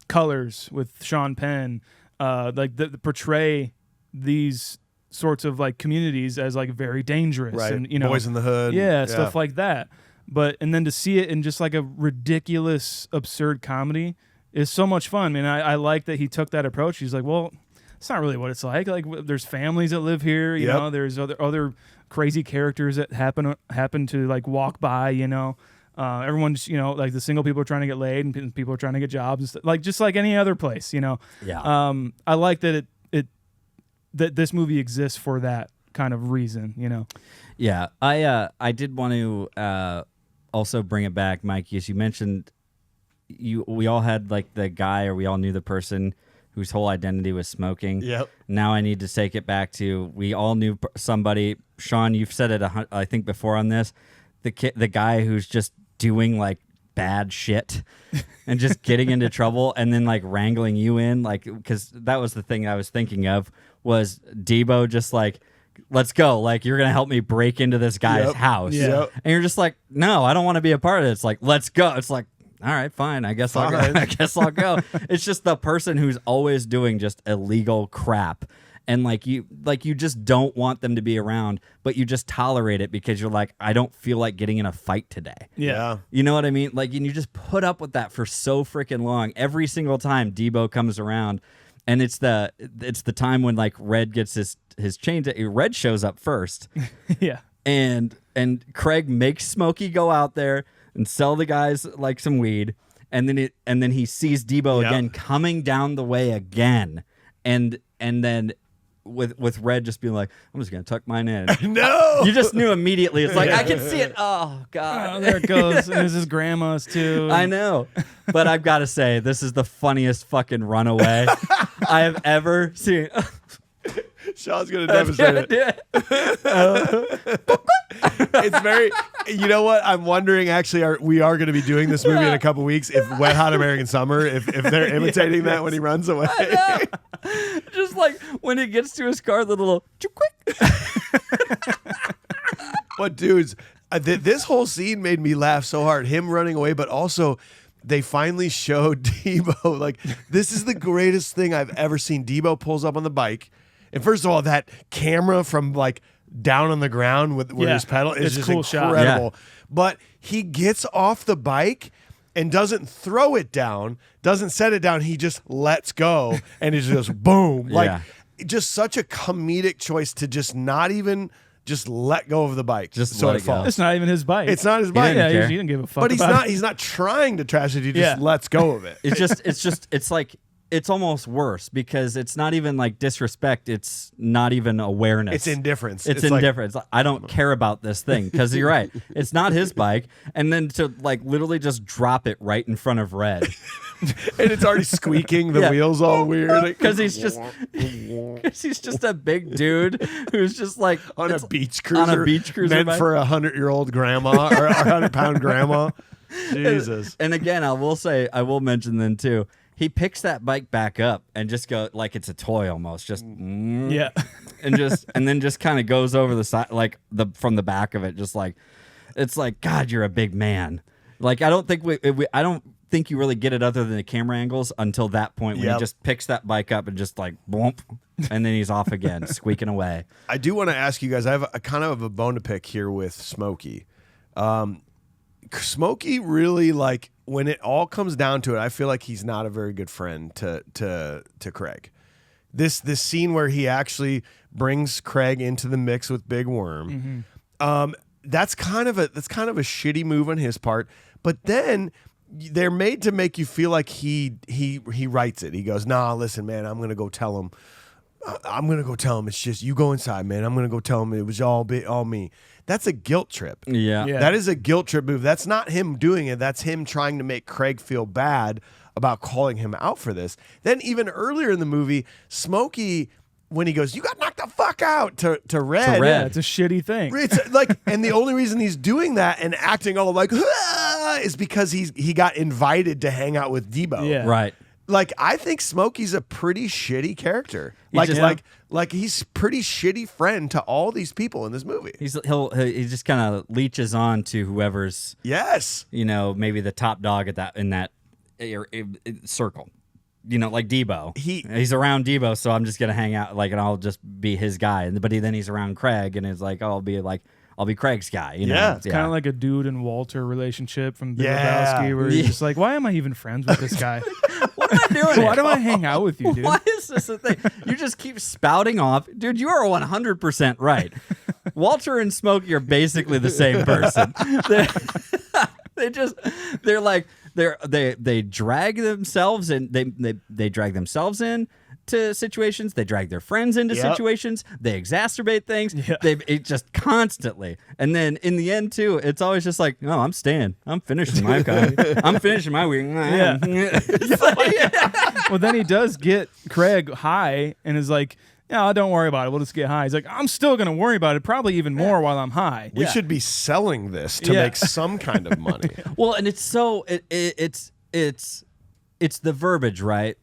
Colors with Sean Penn, that portray these sorts of communities as very dangerous, Right. and Boys in the Hood. yeah, stuff like that. And then to see it in just a ridiculous, absurd comedy is so much fun. And I like that he took that approach. He's like, well, it's not really what it's like. There's families that live here, you Yep. know. There's other crazy characters that happen to walk by, you know. Everyone's, the single people are trying to get laid and people are trying to get jobs, and stuff, just like any other place, you know. Yeah. I like that that this movie exists for that kind of reason, you know. Yeah, I did want to also bring it back, Mike, as you mentioned. We all had the guy, or we all knew the person whose whole identity was smoking. Yep. Now I need to take it back to we all knew somebody. Sean, you've said it I think before on this. The guy who's just doing bad shit and just getting into trouble and then wrangling you in, because that was the thing I was thinking of, was Debo just let's go, you're gonna help me break into this guy's Yep. house. Yep. And you're just no, I don't want to be a part of it. It's let's go. It's all right, fine, I guess I'll go. I guess I'll go. It's just the person who's always doing just illegal crap, and you just don't want them to be around, but you just tolerate it because you're I don't feel like getting in a fight today. Yeah. You know what I mean? And you just put up with that for so freaking long. Every single time Debo comes around, and it's the time when Red gets his chain. Red shows up first, Yeah. and Craig makes Smokey go out there and sell the guys some weed, and then he sees Debo Yep. again coming down the way again, and then with Red just being I'm just gonna tuck mine in. No. You just knew immediately. It's I can see it. Oh God, Oh, there it goes. And there's his grandma's too. I know, but I've got to say this is the funniest fucking runaway I have ever seen. Sean's going to demonstrate it. It's very, you know what? I'm wondering, actually, we are going to be doing this movie in a couple weeks. If Wet Hot American Summer, if they're imitating that when he runs away. I know. Just when he gets to his car, the little quick. But dudes, this whole scene made me laugh so hard. Him running away, but also they finally showed Debo. This is the greatest thing I've ever seen. Debo pulls up on the bike. And first of all, that camera from down on the ground with his pedal is it's just cool shot. incredible. But he gets off the bike and doesn't throw it down, doesn't set it down. He just lets go and it's just boom. Just such a comedic choice to just not even just let go of the bike. Just so let it it go. falls. It's not even his bike. It's not his bike. didn't Yeah, care. he didn't give a fuck. But about he's not trying to trash it. He just Yeah. lets go of it. It's almost worse because it's not even disrespect. It's not even awareness. It's indifference. It's indifference. I don't care about this thing because you're right. It's not his bike. And then to literally just drop it right in front of Red. And it's already squeaking. The Yeah. wheels all weird. Because he's just a big dude who's just on a beach cruiser. on a beach cruiser meant bike. for 100-year-old grandma or 100-pound grandma. Jesus. And again, I will mention then too. He picks that bike back up and just go it's a toy almost, just Yeah. and then just kind of goes over the side from the back of it, just it's God, you're a big man. I don't think you really get it other than the camera angles until that point when Yep. he just picks that bike up and just boom, and then he's off again, squeaking away. I do want to ask you guys, I have a kind of a bone to pick here with Smokey. Smokey really, when it all comes down to it, I feel like he's not a very good friend to Craig. This scene where he actually brings Craig into the mix with Big Worm, that's kind of a shitty move on his part. But then they're made to make you feel like he writes it. He goes, "Nah, listen, man, I'm gonna go tell him. It's just you go inside, man. I'm gonna go tell him it was all me." That's a guilt trip. Yeah. Yeah. That is a guilt trip move. That's not him doing it. That's him trying to make Craig feel bad about calling him out for this. Then even earlier in the movie, Smokey, when he goes, "You got knocked the fuck out" to Red. Yeah, it's a shitty thing. It's like, and the only reason he's doing that and acting all like is because he got invited to hang out with Debo. Yeah. Right. Like, I think Smokey's a pretty shitty character. Like he's pretty shitty friend to all these people in this movie. He just kind of leeches on to whoever's Yes. maybe the top dog in that circle. Like Debo. He's around Debo, so I'm just gonna hang out and I'll just be his guy. But then he's around Craig, and it's like, oh, I'll be Craig's guy. Yeah. It's kind of like a dude and Walter relationship from Big Lebowski, where you're just like, why am I even friends with this guy? What am I doing? Why do I hang out with you, dude? Why is this a thing? You just keep spouting off. Dude, you are 100% right. Walter and Smokey are basically the same person. They drag themselves and they drag themselves in to situations. They drag their friends into situations. They exacerbate things. Yeah. It just constantly. And then in the end too, it's always just like, no, I'm staying. I'm finishing my kind. I'm finishing my week. Yeah. Well, then he does get Craig high and is like, "Yeah, don't worry about it. We'll just get high." He's like, "I'm still gonna worry about it, probably even more while I'm high." We should be selling this to make some kind of money. Well, and it's so it's the verbiage, right?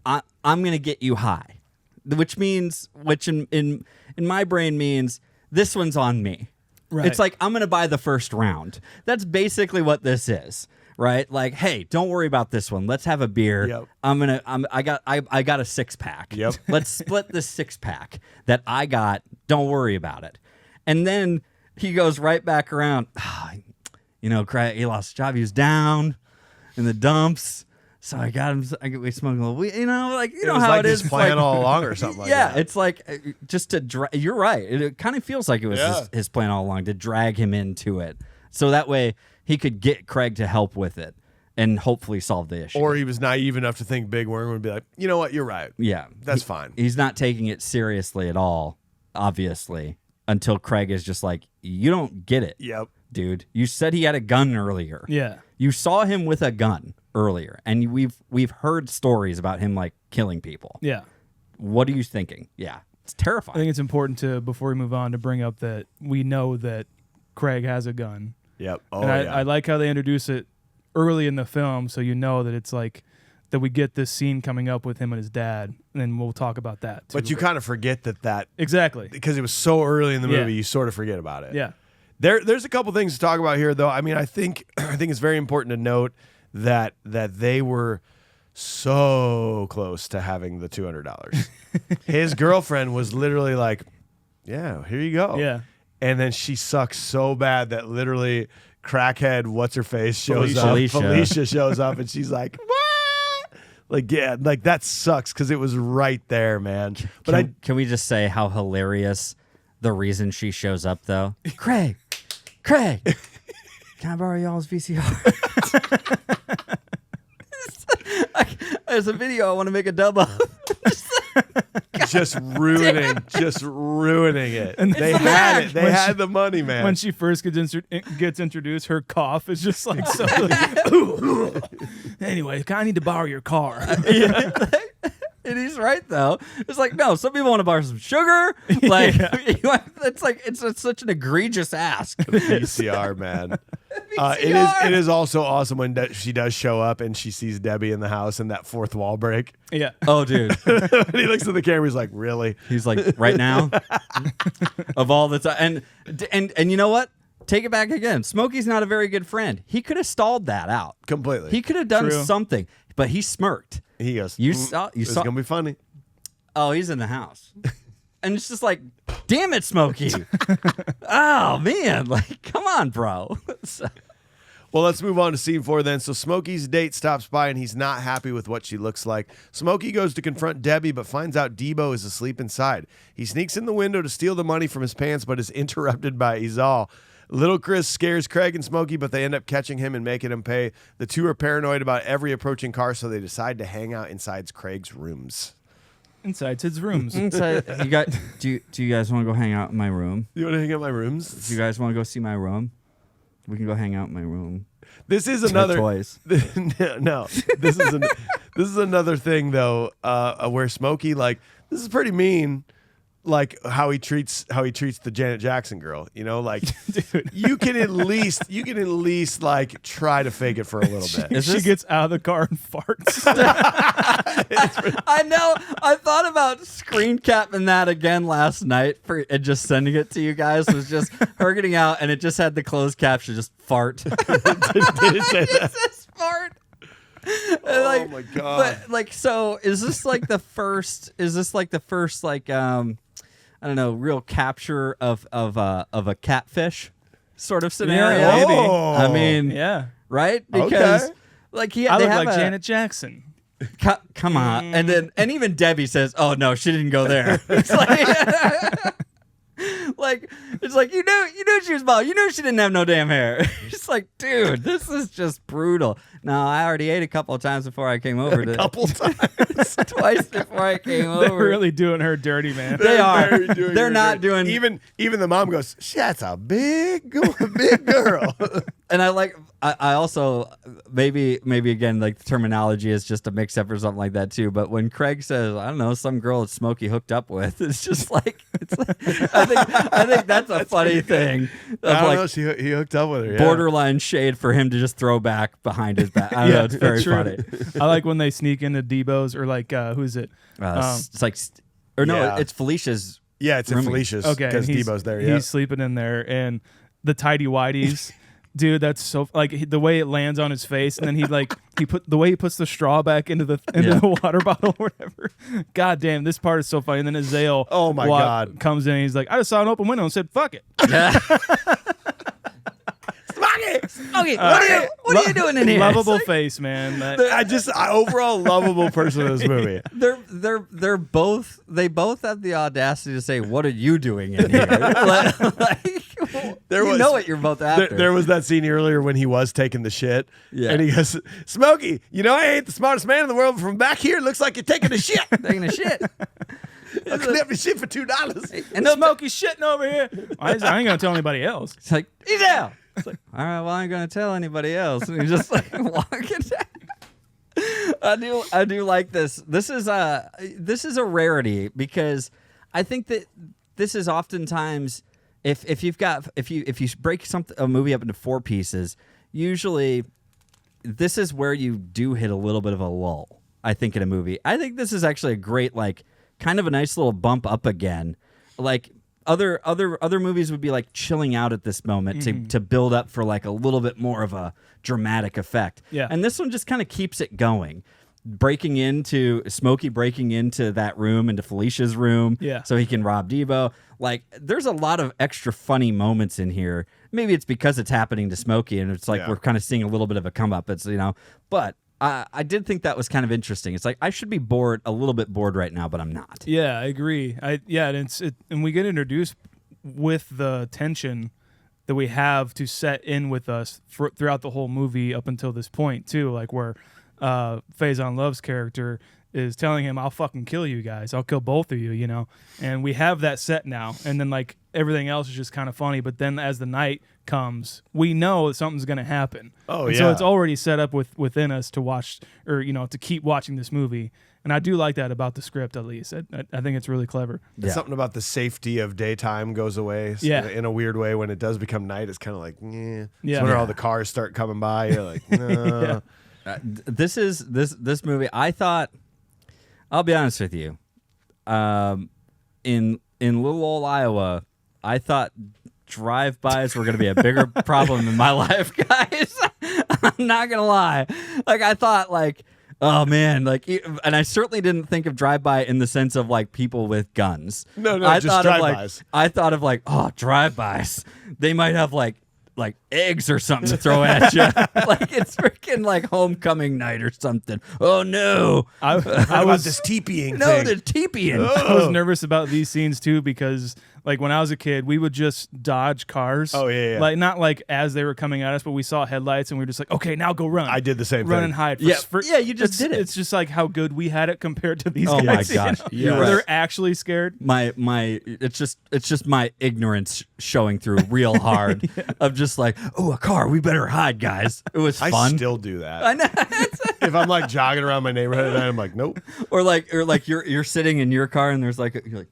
I'm gonna get you high, which in my brain means this one's on me. Right. It's like, I'm gonna buy the first round. That's basically what this is, right? Like, hey, don't worry about this one. Let's have a beer. Yep. I got a 6-pack. Yep. Let's split the 6-pack that I got. Don't worry about it. And then he goes right back around. Craig, he lost his job. He was down in the dumps. So I got him. We smoked a little weed. It was how like it is. It's Plan like, all along or something like that. Yeah, it's like just to. You're right. It kind of feels like it was his plan all along to drag him into it, so that way he could get Craig to help with it and hopefully solve the issue. Or he was naive enough to think Big Worm would be like, you know what, you're right. Yeah, That's fine. He's not taking it seriously at all, obviously, until Craig is just like, you don't get it. Yep. Dude, you said he had a gun earlier. Yeah. You saw him with a gun earlier, and we've heard stories about him killing people. Yeah. What are you thinking? Yeah, it's I terrifying. think it's important to, before we move on, to bring up that we know that Craig has a gun. Yep. Oh, And yeah. I like how they introduce it early in the film, so you know that it's like that we get this scene coming up with him and his dad, and then we'll talk about that too. But you kind of forget that exactly, because it was so early in the movie, you sort of forget about it. yeah. There's a couple things to talk about here, though. I mean, I think it's very important to note that they were so close to having the $200. His girlfriend was literally like, "Yeah, here you go." Yeah. And then she sucks so bad that literally crackhead what's her face shows Felicia. up. Felicia shows up and she's like, "What?" Like that sucks because it was right there, man. But can we just say how hilarious the reason she shows up, though? Craig, can I borrow y'all's VCR? There's a video I want to make a dub of. just ruining it. And They had it. They had the money, man. When she first gets introduced, her cough is just like so. Anyway, I need to borrow your car. And he's right, though. It's like, no, some people want to borrow some sugar. Like, it's such an egregious ask. VCR, man. It is also awesome when she does show up and she sees Debbie in the house and that fourth wall break. Yeah. Oh, dude. And he looks at the camera. He's like, "Really?" He's like, right now, of all the time, and you know what? Take it back again. Smokey's not a very good friend. He could have stalled that out Completely. He could have done True. something, but he smirked. He goes, You It's saw. gonna be funny. Oh, he's in the house, and it's just like, damn it, Smokey. Oh man, like, come on, bro. Well, let's move on to scene 4 then. So Smokey's date stops by and he's not happy with what she looks like. Smokey goes to confront Debbie but finds out Debo is asleep inside. He sneaks in the window to steal the money from his pants but is interrupted by Ezal. Little Chris scares Craig and Smokey, but they end up catching him and making him pay. The two are paranoid about every approaching car, so they decide to hang out inside Craig's rooms. Inside his rooms. Do you guys want to go hang out in my room? You want to hang out in my rooms? Do you guys want to go see my room? We can go hang out in my room. This is another toys. No, this is another thing though, where Smokey, like, this is pretty mean, like how he treats the Janet Jackson girl. You know, like Dude. you can at least like try to fake it for a little bit. She gets out of the car and farts. I know. I thought about screen capping that again last night and just sending it to you guys. Was just her getting out, and it just had the closed caption, just fart. Did it say that? It says fart. Oh my god! But like, so is this like the first? Is this like the first like I don't know, real capture of a catfish sort of scenario? Yeah, maybe. Oh. I mean, Yeah. right? Because Okay. like I they look have like Janet Jackson. Come on, and even Debbie says, "Oh no, she didn't go there." It's like, it's like you knew she was bald. You knew she didn't have no damn hair. It's like, dude, this is just brutal. No, I already ate a couple of times before I came over. A couple times. Twice before I came over. They're really doing her dirty, man. They are. doing They're her not dirty. doing. Even the mom goes, "That's a big girl." And I also maybe again, like, the terminology is just a mix up or something like that too. But when Craig says, I don't know, some girl that Smokey hooked up with, it's just like, I think that's a funny thing. Of I don't like know. He hooked up with her. Yeah. borderline shade for him to just throw back behind his back. I don't know. It's very true. funny. I like when they sneak into Debo's or like who's it? It's like, or no, Yeah. it's Felicia's. Yeah, it's in Roomie. Felicia's. Okay, because and Debo's there. Yeah, he's sleeping in there, and the tidy whities. Dude, that's so like the way it lands on his face, and then he puts the straw back into the water bottle or whatever. God damn, this part is so funny. And then Ezal, Oh my God. comes in. And he's like, I just saw an open window and said, "Fuck it." Yeah. Okay, what are you doing in here? Lovable face, man. That- overall lovable person in this movie. They both have the audacity to say, "What are you doing in here?" You know what you're both after. There was that scene earlier when he was taking the shit. Yeah. And he goes, "Smokey, you know I ain't the smartest man in the world. From back here, it looks like you're taking a shit. taking a shit. I'll clip your shit for $2. And Smokey's shitting over here. I ain't gonna tell anybody else. It's like, he's out. It's like, all right, well, I ain't gonna tell anybody else. And he's just like walking down. I do like this. This is a rarity because I think that this is oftentimes if you break a movie up into 4 pieces, usually this is where you do hit a little bit of a lull. I think in a movie, I think this is actually a great, like, kind of a nice little bump up again. Like other movies would be like chilling out at this moment to build up for like a little bit more of a dramatic effect. Yeah. And this one just kind of keeps it going. Smokey breaking into that room, into Felicia's room, Yeah. so he can rob Debo. Like, there's a lot of extra funny moments in here. Maybe it's because it's happening to Smokey, and it's like we're kind of seeing a little bit of a come up. It's, but I did think that was kind of interesting. It's like I should be a little bit bored right now, but I'm not. Yeah, I agree. And we get introduced with the tension that we have to set in with us throughout the whole movie up until this point too, like where Faison Love's character is telling him, "I'll fucking kill you guys. I'll kill both of you," And we have that set now. And then like everything else is just kind of funny. But then as the night comes, we know that something's going to happen. Oh, and yeah. So it's already set up within us to watch or, to keep watching this movie. And I do like that about the script, at least. I think it's really clever. Yeah. Something about the safety of daytime goes away. So Yeah. in a weird way, when it does become night, it's kind of like, Yeah. So when all the cars start coming by, you're like, no. Yeah. This movie, I thought, I'll be honest with you, in little old Iowa, I thought drive-bys were going to be a bigger problem in my life, guys. I'm not going to lie. Like, I thought, like, oh man, like, and I certainly didn't think of drive-by in the sense of like people with guns. No, I just thought drive-bys. I thought of like, oh, drive-bys. They might have like eggs or something to throw at you. Like it's freaking like homecoming night or something. Oh no. I was this teepeeing No, thing. they're teepeeing. I was nervous about these scenes too because like when I was a kid, we would just dodge cars. Oh, yeah. Like not like as they were coming at us, but we saw headlights and we were just like, okay, now go run. I did the same run thing. and hide. You just did it. It's just like how good we had it compared to these Oh guys. my gosh, you you're know? right. They're actually scared. It's just my ignorance showing through real hard of just like, oh, a car, we better hide, guys. It was fun. I still do that. I know. If I'm like jogging around my neighborhood at night, I'm like, nope. or like you're sitting in your car and there's like you're like,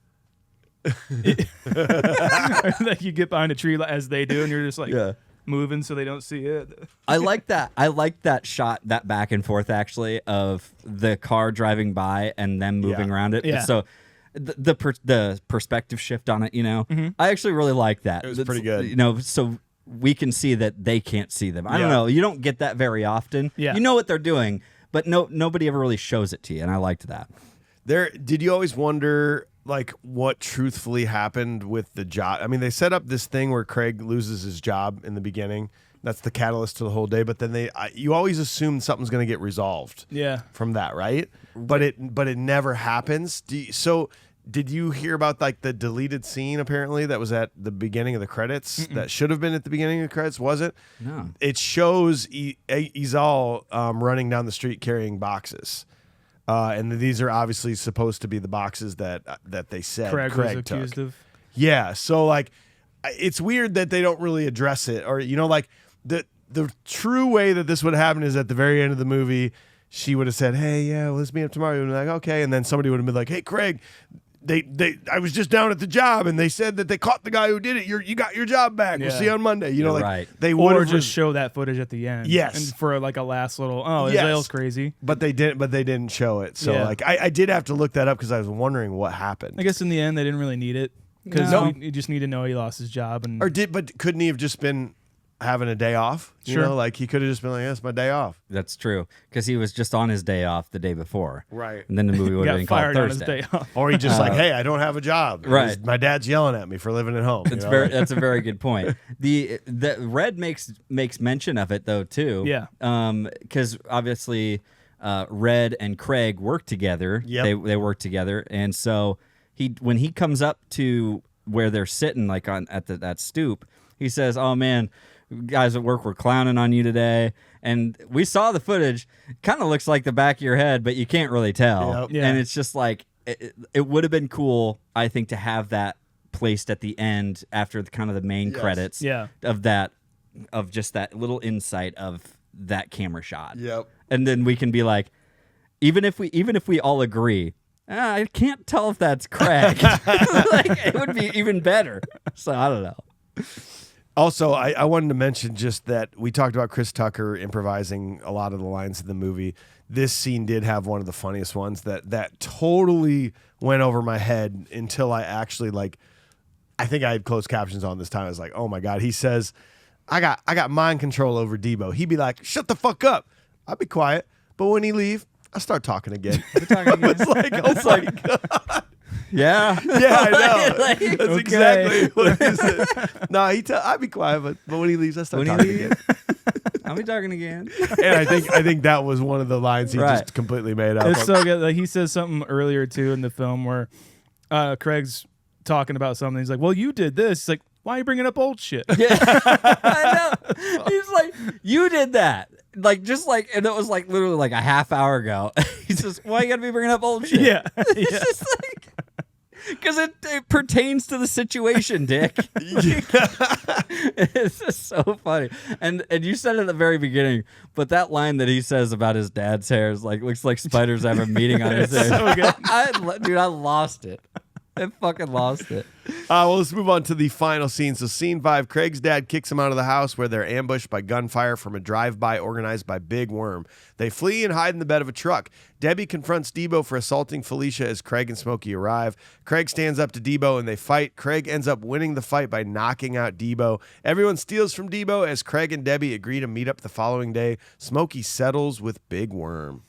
Like you get behind a tree as they do, and you're just like Yeah. moving so they don't see it. I like that. I like that shot, that back and forth actually of the car driving by and them moving Yeah. around it. Yeah. So the perspective shift on it, you know, I actually really like that. It was pretty good. You know, so we can see that they can't see them. I don't Yeah. know. You don't get that very often. Yeah. You know what they're doing, but nobody ever really shows it to you, and I liked that. Did you always wonder like what truthfully happened with the job? I mean, they set up this thing where Craig loses his job in the beginning. That's the catalyst to the whole day. But then you always assume something's going to get resolved. Yeah. From that, right? But it never happens. Did you hear about like the deleted scene apparently that was at the beginning of the credits that should have been at the beginning of the credits? Was it? No. It shows Ezal running down the street carrying boxes. And these are obviously supposed to be the boxes that they said Craig was took. accused of. Yeah, so like it's weird that they don't really address it, or like the true way that this would happen is at the very end of the movie, she would have said, "Hey, yeah, let's meet up tomorrow." And like, okay, and then somebody would have been like, "Hey, Craig, I was just down at the job and they said that they caught the guy who did it. You got your job back. We'll Yeah. see you on Monday." You know, like Right. they would Or have just show that footage at the end. Yes. And for like a last little, Yes. Ezal's crazy. but they didn't show it. So Yeah. like I did have to look that up because I was wondering what happened. I guess in the end they didn't really need it because No. you just need to know he lost his job. And But couldn't he have just been having a day off? You Sure. know, like he could have just been like, "That's my day off." That's true, because he was just on his day off the day before. Right. And then the movie would have got been called fired on his Thursday. day off. Or he just like, "Hey, I don't have a job. Right. My dad's yelling at me for living at home." That's that's a very good point. The Red makes mention of it though too. Yeah. Because obviously, Red and Craig work together. Yep. They work together, and so when he comes up to where they're sitting, like at that stoop, he says, "Oh man, guys at work were clowning on you today." And we saw the footage. Kind of looks like the back of your head, but you can't really tell. Yep. Yeah. And it's just like it would have been cool, I think, to have that placed at the end after the main Yes. credits. Yeah. Of just that little insight of that camera shot. Yep. And then we can be like, even if we all agree, I can't tell if that's Craig. Like, it would be even better. So I don't know. Also, I wanted to mention just that we talked about Chris Tucker improvising a lot of the lines in the movie. This scene did have one of the funniest ones that totally went over my head until I actually I think I had closed captions on this time. I was like, oh my God. He says, I got mind control over Debo. He'd be like, shut the fuck up. I'll be quiet. But when he leave, I start talking again. It's like, oh my God. Yeah. Yeah, I know. Like, That's okay. exactly what he said. No, I'll be quiet, but when he leaves, I start talking again. I'll be talking again. And I think that was one of the lines he Right. just completely made up. It's so good. Like he says something earlier too in the film where Craig's talking about something. He's like, "Well, you did this." He's like, "Why are you bringing up old shit?" Yeah. I know. He's like, you did that. And it was like literally like a half hour ago. He's just, why you gotta be bringing up old shit? Yeah. It's Yeah. just like, because it pertains to the situation, Dick. It's just so funny. And you said it at the very beginning, but that line that he says about his dad's hair is like, looks like spiders have a meeting on his hair. so good. Dude, I lost it. I fucking lost it. Well, let's move on to the final scene. So scene 5, Craig's dad kicks him out of the house where they're ambushed by gunfire from a drive-by organized by Big Worm. They flee and hide in the bed of a truck. Debbie confronts Debo for assaulting Felicia as Craig and Smokey arrive. Craig stands up to Debo and they fight. Craig ends up winning the fight by knocking out Debo. Everyone steals from Debo as Craig and Debbie agree to meet up the following day. Smokey settles with Big Worm.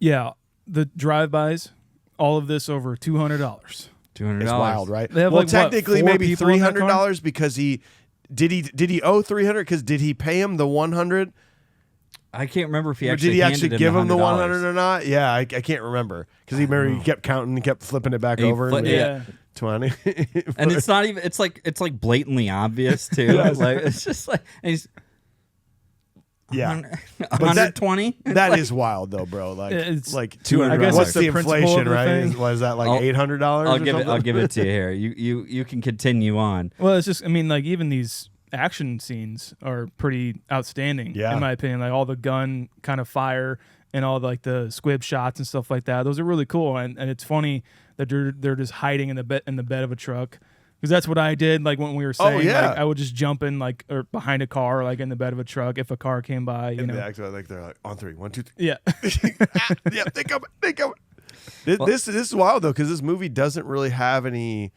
Yeah, the drive-bys, all of this over $200. $200. It's wild, right? They have well, like, what, technically, 4 maybe people in that car? $300 because he owe $300 because did he pay him the $100? I can't remember if he Or actually did he actually handed give him the $100 $100 or not? Yeah, I can't remember because he kept counting and kept flipping it back over. Flip- and yeah. 20. And it's not even. It's like blatantly obvious too. Like it's just like and he's. Yeah. 120. That is wild though, bro. Like It's like $200. $200. I guess What's it's the the principle inflation, of the right? thing. Was that like I'll- $800? I'll give it to you here. You can continue on. Well, it's just, I mean, like even these action scenes are pretty outstanding, Yeah. in my opinion. Like all the gun kind of fire and all like the squib shots and stuff like that. Those are really cool, and it's funny that they're just hiding in the bed of a truck. Because that's what I did, like when we were saying, yeah. like, I would just jump in, like, or behind a car, like in the bed of a truck, if a car came by, you know. Actually, like they're like on 3, 1, 2, 3. Yeah. Yeah, they come. This is wild though, because this movie doesn't really have any.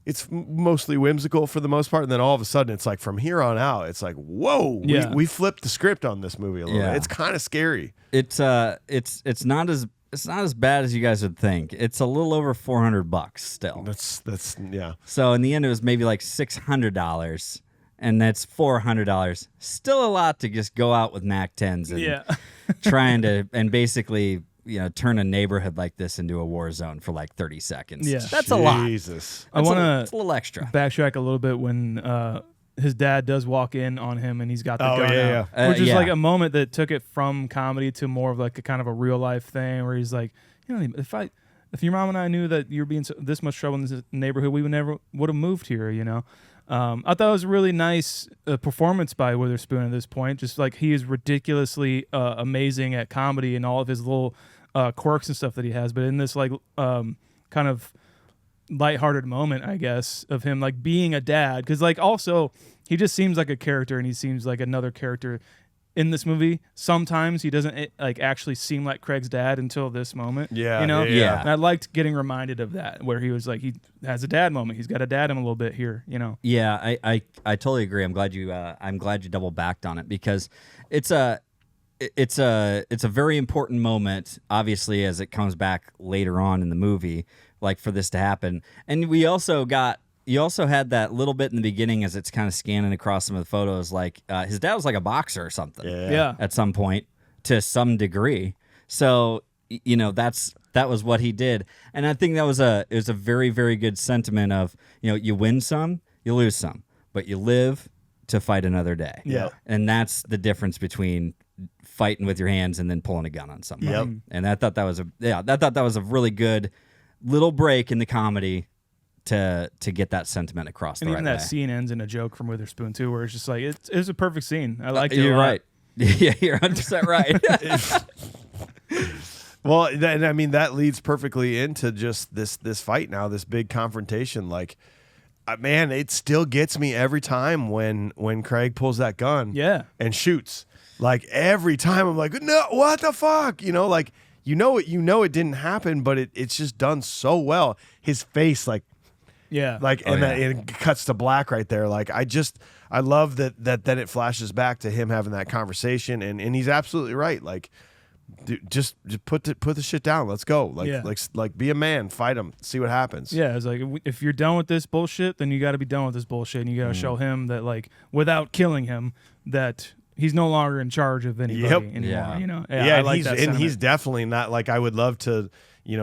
It's mostly whimsical for the most part, and then all of a sudden, it's like from here on out, it's like whoa, Yeah. we flipped the script on this movie a little Yeah. bit. It's kind of scary. It's not as bad as you guys would think. It's a little over $400 still. That's yeah. So in the end, it was maybe like $600, and that's $400. Still a lot to just go out with MAC-10s and Yeah. trying to and basically turn a neighborhood like this into a war zone for like 30 seconds. Yeah. That's a lot. Jesus. I want It's a little extra. backtrack a little bit when his dad does walk in on him and he's got the Oh, gun yeah, out, yeah. which is Yeah. like a moment that took it from comedy to more of like a kind of a real life thing where he's like, if your mom and I knew that you were being this much trouble in this neighborhood, we would have moved here, you know. I thought it was a really nice performance by Witherspoon at this point. Just like he is ridiculously amazing at comedy and all of his little quirks and stuff that he has, but in this like kind of lighthearted moment, I guess, of him like being a dad, because like also he just seems like a character and he seems like another character in this movie. Sometimes he doesn't like actually seem like Craig's dad until this moment. Yeah, you know. yeah. And I liked getting reminded of that, where he was like he has a dad moment. He's got a dad him a little bit here, you know. Yeah, I totally agree. I'm glad you double backed on it, because it's a very important moment, obviously, as it comes back later on in the movie, like for this to happen. And you also had that little bit in the beginning as it's kind of scanning across some of the photos, like his dad was like a boxer or something. Yeah. At some point, to some degree. So that was what he did, and I think it was a very, very good sentiment of you win some, you lose some, but you live to fight another day. Yeah. And that's the difference between fighting with your hands and then pulling a gun on somebody. Yep. And I thought that was a really good little break in the comedy to get that sentiment across And the even right that way. scene ends in a joke from Witherspoon too, where it's just like it was a perfect scene. I liked it. You're a lot. right. Yeah, you're 100% right. Well, and I mean that leads perfectly into just this fight now, this big confrontation. Like, man, it still gets me every time when Craig pulls that gun, Yeah. and shoots. Like every time, I'm like, no, what the fuck? Like it didn't happen, but it's just done so well. His face, like, Yeah. and it cuts to black right there. Like I love that then it flashes back to him having that conversation, and he's absolutely right. Like, dude, just put the shit down. Let's go. Like, Yeah. like be a man, fight him, see what happens. Yeah, it's like if you're done with this bullshit, then you got to be done with this bullshit, and you got to show him that, like, without killing him, that he's no longer in charge of anybody Yep. anymore. Yeah. You know, Yeah, I and like he's that and he's sentiment. definitely not like I would love to,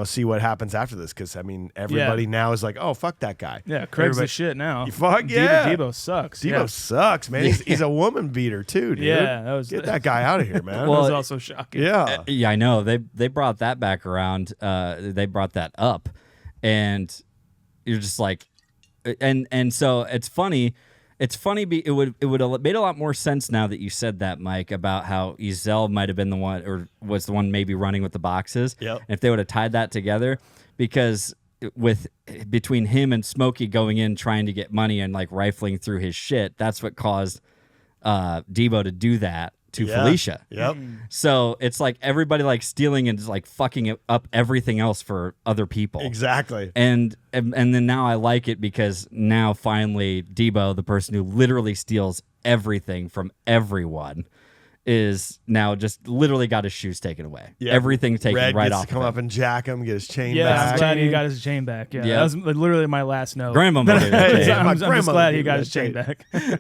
see what happens after this, because I mean everybody now is like, oh, fuck that guy. Yeah, Craig's the Everybody- shit now. Fuck yeah. Debo sucks. Debo sucks, man. He's a woman beater too, dude. Yeah, that was Get that guy out of here, man. that was also shocking. yeah. Yeah, I know. They brought that back around. They brought that up, and you're just like, and so it's funny. It's funny. It would have made a lot more sense now that you said that, Mike, about how Ezal might have been the one, or was the one maybe running with the boxes. Yep. And if they would have tied that together, because between him and Smokey going in trying to get money and like rifling through his shit, that's what caused Debo to do that to Yeah. Felicia. Yep. So it's like everybody like stealing and just like fucking up everything else for other people. Exactly. And then now I like it because now finally Debo, the person who literally steals everything from everyone, is now just literally got his shoes taken away. Yeah. Everything taken Red right gets off. to come of up him. and jack him, get his chain Yeah, I'm back. glad he got his chain back. Yeah, Yeah. that was literally my last note. Grandmama gave it to Yeah, him. my I'm just grandmother glad he gave got that his chain chain.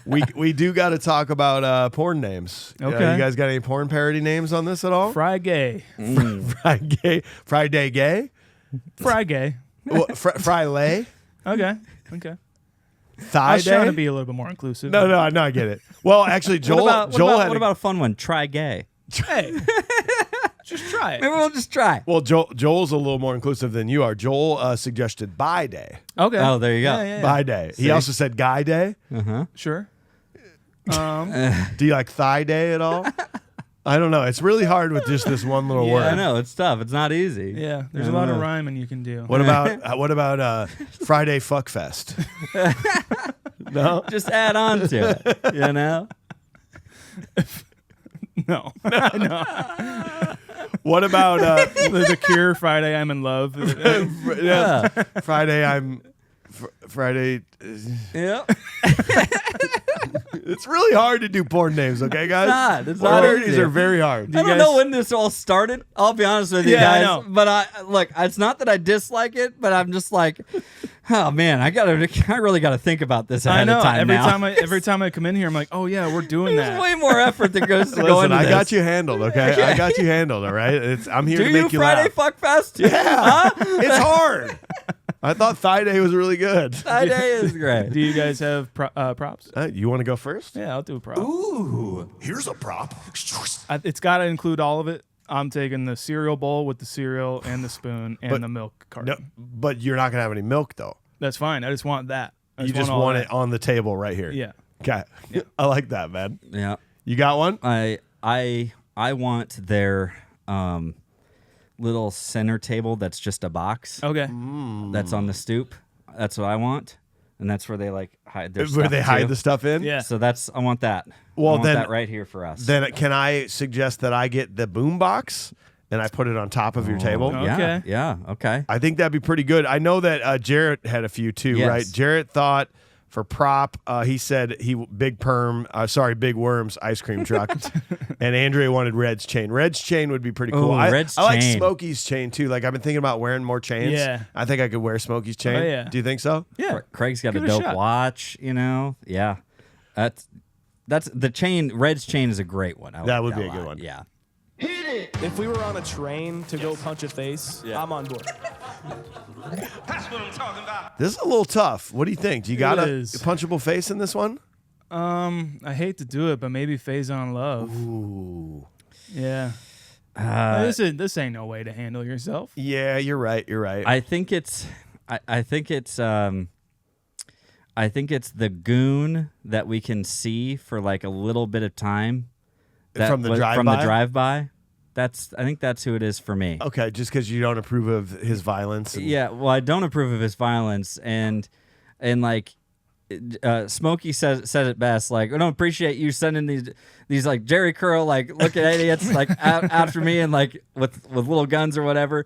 back. we do got to talk about porn names. Okay. You guys got any porn parody names on this at all? Fry gay. Friday gay. Fry gay. Well, Friday? Okay. I Thigh was trying to day? be a little bit more inclusive. No, I get it. Well, actually, Joel What about a fun one? Try gay. Hey, just try it. Maybe we'll just try. Well, Joel's a little more inclusive than you are. Joel suggested bi day. Okay. Oh, there you go. Yeah. Bi day. He also said guy day. Sure. Do you like thigh day at all? I don't know. It's really hard with just this one little word. I know, it's tough. It's not easy. Yeah, there's a lot of rhyming you can do. What about Friday Fuck Fest? No. Just add on to it, you know? No. What about the Cure, Friday, I'm in love. Friday? Yeah. It's really hard to do porn names, okay, guys? It's not Porn easy. these are very hard. I don't know when this all started. I'll be honest with you Yeah, I guys. know. But it's not that I dislike it, but I'm just like, oh man, I really gotta think about this ahead I know. of time Every time I come in here, I'm like, oh yeah, we're doing There's that. way more effort that goes to go Listen, into I this. got you handled, okay? I got you handled, all right? I'm here Do to you make you Friday laugh. Fuck Fest? Yeah. It's hard. I thought Thigh Day was really good. Thigh Day is great. Do you guys have props? You want to go first? Yeah, I'll do a prop. Ooh, here's a prop. It's got to include all of it. I'm taking the cereal bowl with the cereal and the spoon and the milk carton. No, but you're not going to have any milk, though. That's fine. I just want that. You just all want that. it on the table right here. Yeah. Okay. I like that, man. Yeah. You got one? I want their little center table that's just a box Okay. that's on the stoop. That's what I want. And that's where they hide their stuff. Where they hide too. the stuff in? Yeah. So I want that. Well, I want then- that right here for us. Then can I suggest that I get the boom box and I put it on top of your table? Oh. Yeah. Okay. Yeah. Okay. I think that'd be pretty good. I know that Jarrett had a few too, Yes. right? Jarrett thought for prop, he said big worms ice cream truck, and Andrea wanted Red's chain. Red's chain would be pretty cool. Ooh, I Red's like chain. Smokey's chain too. Like I've been thinking about wearing more chains. Yeah. I think I could wear Smokey's chain. Oh, yeah. Do you think so? Yeah. Craig's got Give a it a dope shot. watch, you know? Yeah. That's the chain. Red's chain is a great one. That would be a lot. good one. Yeah. If we were on a train to go punch a face, I'm on board. This is a little tough. What do you think? Do you got a is. punchable face in this one? I hate to do it, but maybe Phase on Love. Ooh. Yeah. This ain't no way to handle yourself. Yeah, you're right. You're right. I think it's the goon that we can see for like a little bit of time. From the From the drive-by? drive-by. I think that's who it is for me. Okay, just because you don't approve of his violence. Yeah, well, I don't approve of his violence, and like Smokey said it best. Like, I don't appreciate you sending these like Jerry Curl like looking idiots like after me and like with little guns or whatever.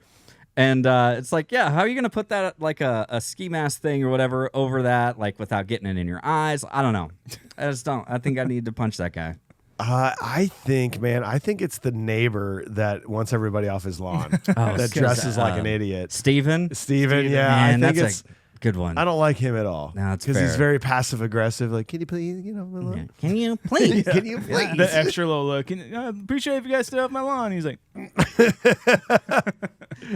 And it's like, yeah, how are you gonna put that like a ski mask thing or whatever over that like without getting it in your eyes? I don't know. I just don't. I think I need to punch that guy. I think it's the neighbor that wants everybody off his lawn that dresses like an idiot. Steven, Yeah, man, I think that's it's. a good one. I don't like him at all. No, it's because he's fair. very passive aggressive. Like, can you please, my lawn? Can you please? Can you please? The extra low look. I appreciate if you guys stay off my lawn. He's like,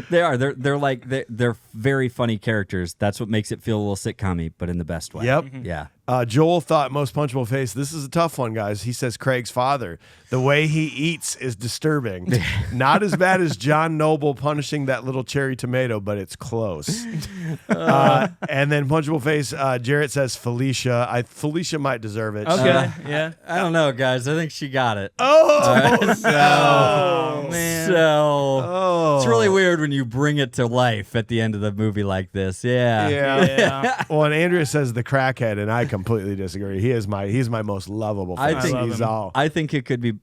They are. They're very funny characters. That's what makes it feel a little sitcom-y, but in the best way. Yep. Yeah. Joel thought most punchable face. This is a tough one, guys. He says Craig's father. The way he eats is disturbing. Not as bad as John Noble punishing that little cherry tomato, but it's close. And then punchable face. Jarrett says Felicia. Felicia might deserve it. okay, yeah. I don't know, guys. I think she got it. Oh, Oh, man. So it's really weird when you bring it to life at the end of the movie like this. Yeah. Yeah. Well, and Andrea says the crackhead, and I completely disagree. He's my most lovable. I face. think He's all. I think it could be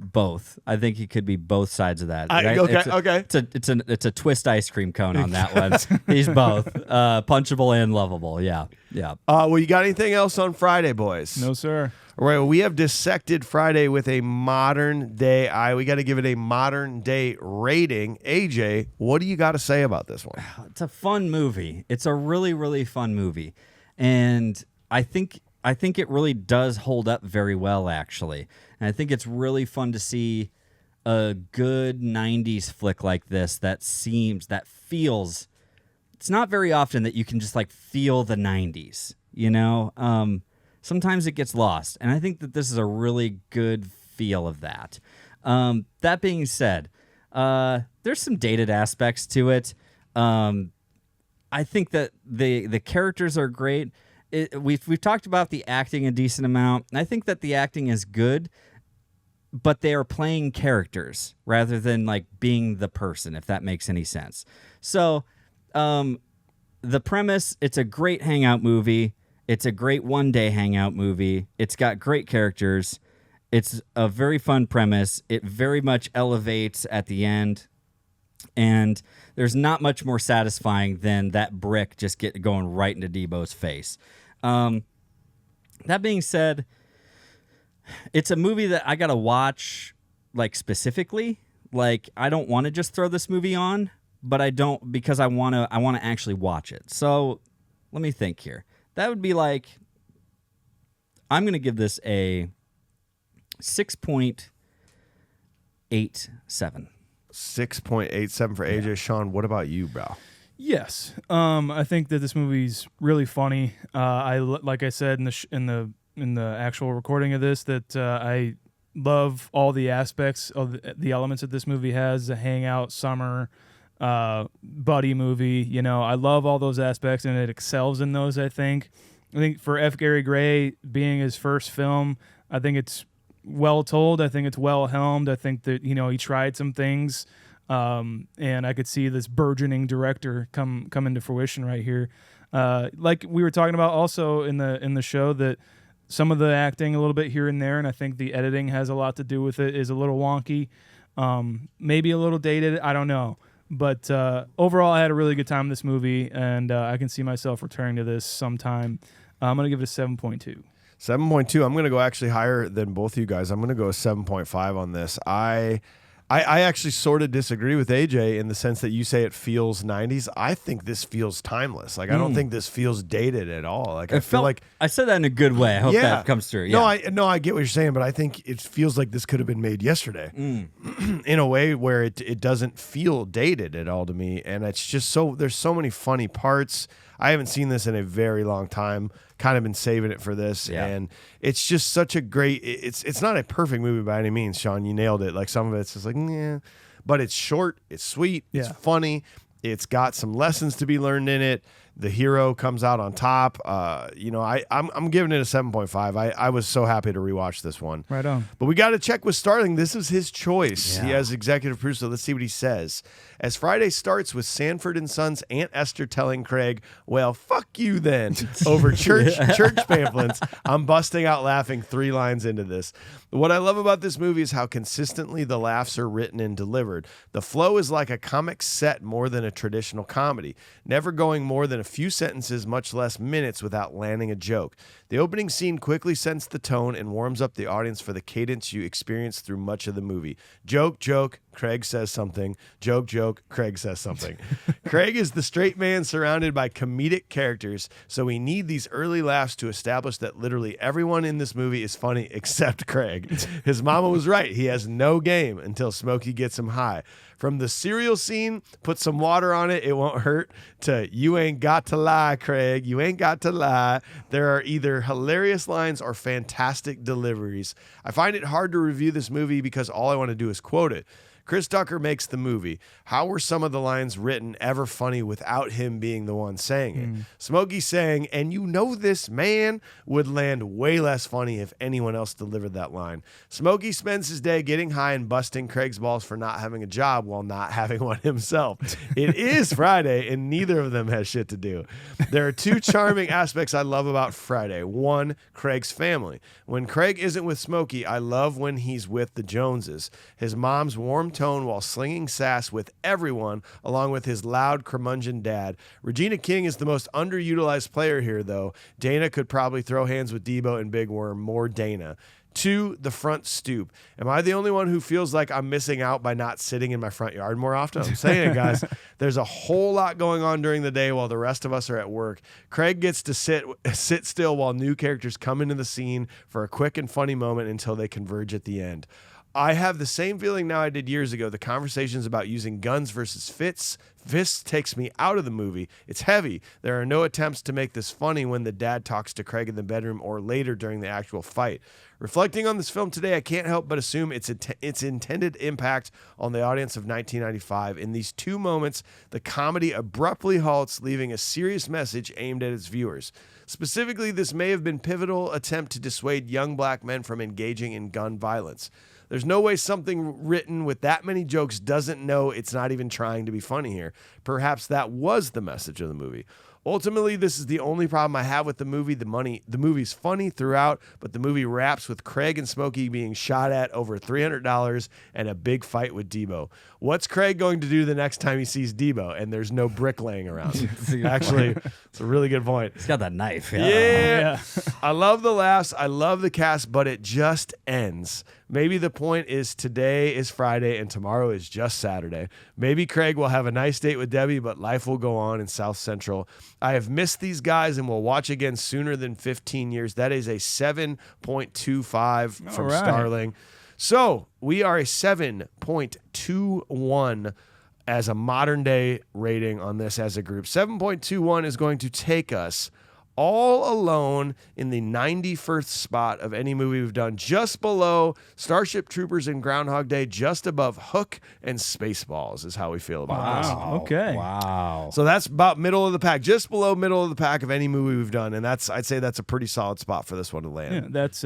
both. I think he could be both sides of that. Okay. It's a twist ice cream cone on that one. He's both punchable and lovable. Yeah. Yeah. Well, you got anything else on Friday, boys? No, sir. All right, well, we have dissected Friday with a modern day eye. We got to give it a modern day rating. AJ, what do you got to say about this one? It's a fun movie. It's a really, really fun movie. And I think it really does hold up very well, actually. And I think it's really fun to see a good 90s flick like this that feels it's not very often that you can just like feel the 90s, you know? Sometimes it gets lost, and I think that this is a really good feel of that. That being said, there's some dated aspects to it. I think that the characters are great. We've talked about the acting a decent amount, and I think that the acting is good, but they are playing characters rather than like being the person, if that makes any sense. So, the premise, it's a great hangout movie. It's a great one-day hangout movie. It's got great characters. It's a very fun premise. It very much elevates at the end. And there's not much more satisfying than that brick just going right into Debo's face. That being said, it's a movie that I got to watch, like, specifically. Like, I don't want to just throw this movie on, but I don't, because I want to actually watch it. So let me think here. That would be like, I'm going to give this a 6.87. 6.87 for AJ. Yeah. Sean, what about you, bro? Yes, I think that this movie's really funny. Like I said in the actual recording of this, that I love all the aspects of the elements that this movie has. The hangout, summer, buddy movie. You know, I love all those aspects, and it excels in those. I think for F. Gary Gray being his first film, I think it's well told. I think it's well helmed. I think that, you know, he tried some things, and I could see this burgeoning director come into fruition right here. Like we were talking about also in the show, that some of the acting a little bit here and there, and I think the editing has a lot to do with it, is a little wonky, maybe a little dated. I don't know. But overall, I had a really good time in this movie, and I can see myself returning to this sometime. I'm going to give it a 7.2. 7.2. I'm going to go actually higher than both of you guys. I'm going to go a 7.5 on this. I actually sort of disagree with AJ in the sense that you say it feels 90s. I think this feels timeless. Like, I don't think this feels dated at all. Like, I feel like I said that in a good way. I hope that comes through. Yeah. No, I get what you're saying, but I think it feels like this could have been made yesterday in a way where it doesn't feel dated at all to me. And it's just there's so many funny parts. I haven't seen this in a very long time. Kind of been saving it for this, and it's just such a great. It's not a perfect movie by any means, Sean. You nailed it. Like, some of it's just like, yeah, but it's short, it's sweet, it's funny, it's got some lessons to be learned in it. The hero comes out on top. I'm giving it a 7.5. I was so happy to rewatch this one. Right on. But we got to check with Starling. This is his choice. He has executive producer. Let's see what he says. As Friday starts with Sanford and Son's Aunt Esther telling Craig, "Well, fuck you then," over church pamphlets, I'm busting out laughing 3 lines into this. What I love about this movie is how consistently the laughs are written and delivered. The flow is like a comic set more than a traditional comedy, never going more than a few sentences, much less minutes, without landing a joke. The opening scene quickly sets the tone and warms up the audience for the cadence you experience through much of the movie. Joke, joke, Craig says something. Joke, joke, Craig says something. Craig is the straight man surrounded by comedic characters, so we need these early laughs to establish that literally everyone in this movie is funny except Craig. His mama was right. He has no game until Smokey gets him high. From the cereal scene, put some water on it, it won't hurt, to you ain't got to lie, Craig, you ain't got to lie. There are either hilarious lines or fantastic deliveries. I find it hard to review this movie because all I want to do is quote it. Chris Tucker makes the movie. How were some of the lines written ever funny without him being the one saying it? Smokey saying, "And you know this, man," would land way less funny if anyone else delivered that line. Smokey spends his day getting high and busting Craig's balls for not having a job while not having one himself. It is Friday, and neither of them has shit to do. There are 2 charming aspects I love about Friday. 1, Craig's family. When Craig isn't with Smokey, I love when he's with the Joneses. His mom's warm tone while slinging sass with everyone, along with his loud curmudgeon dad. Regina King is the most underutilized player here, though. Dana could probably throw hands with Debo and Big Worm. More Dana. 2, the front stoop. Am I the only one who feels like I'm missing out by not sitting in my front yard more often? I'm saying it, guys. There's a whole lot going on during the day while the rest of us are at work. Craig gets to sit still while new characters come into the scene for a quick and funny moment until they converge at the end. I have the same feeling now I did years ago. The conversations about using guns versus fists takes me out of the movie. It's heavy. There are no attempts to make this funny when the dad talks to Craig in the bedroom or later during the actual fight. Reflecting on this film today, I can't help but assume its intended impact on the audience of 1995. In these two moments, the comedy abruptly halts, leaving a serious message aimed at its viewers. Specifically, this may have been a pivotal attempt to dissuade young black men from engaging in gun violence. There's no way something written with that many jokes doesn't know it's not even trying to be funny here. Perhaps that was the message of the movie. Ultimately, this is the only problem I have with the movie. The movie's funny throughout, but the movie wraps with Craig and Smokey being shot at over $300 and a big fight with Debo. What's Craig going to do the next time he sees Debo? And there's no brick laying around. Actually, it's a really good point. He's got that knife. Yeah. I love the laughs. I love the cast, but it just ends. Maybe the point is today is Friday and tomorrow is just Saturday. Maybe Craig will have a nice date with Debbie, but life will go on in South Central. I have missed these guys and will watch again sooner than 15 years. That is a 7.25 from Starling. So we are a 7.21 as a modern day rating on this as a group. 7.21 is going to take us all alone in the 91st spot of any movie we've done, just below Starship Troopers and Groundhog Day, just above Hook and Spaceballs is how we feel about this. Okay. Wow. So that's about middle of the pack, just below middle of the pack of any movie we've done, and I'd say that's a pretty solid spot for this one to land. Yeah, that's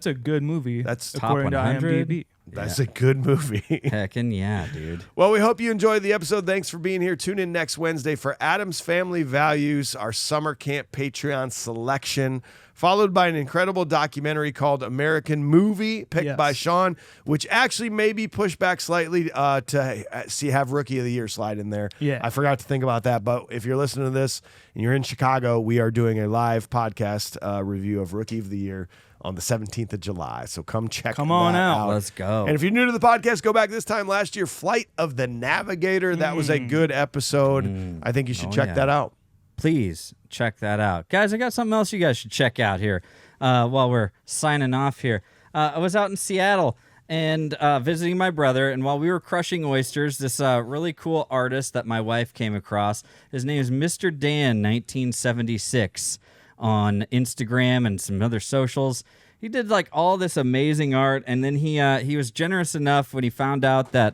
a good movie. That's top according to 100. IMDb. That's a good movie. Heckin' yeah, dude. Well, we hope you enjoyed the episode. Thanks for being here. Tune in next Wednesday for Adam's Family Values, our summer camp Patreon selection, followed by an incredible documentary called American Movie, picked by Sean, which actually may be pushed back slightly to have Rookie of the Year slide in there. Yeah. I forgot to think about that, but if you're listening to this and you're in Chicago, we are doing a live podcast review of Rookie of the Year on the 17th of July. So come check Come on that out. Let's go. And if you're new to the podcast, go back this time last year, Flight of the Navigator. That was a good episode. I think you should check that out. Please check that out. Guys, I got something else you guys should check out here while we're signing off here. I was out in Seattle and visiting my brother, and while we were crushing oysters, this really cool artist that my wife came across, his name is Mr. Dan 1976 on Instagram and some other socials. He did like all this amazing art, and then he was generous enough when he found out that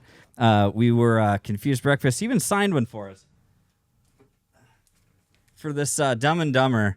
we were Confused Breakfast. He even signed one for us for this Dumb and Dumber.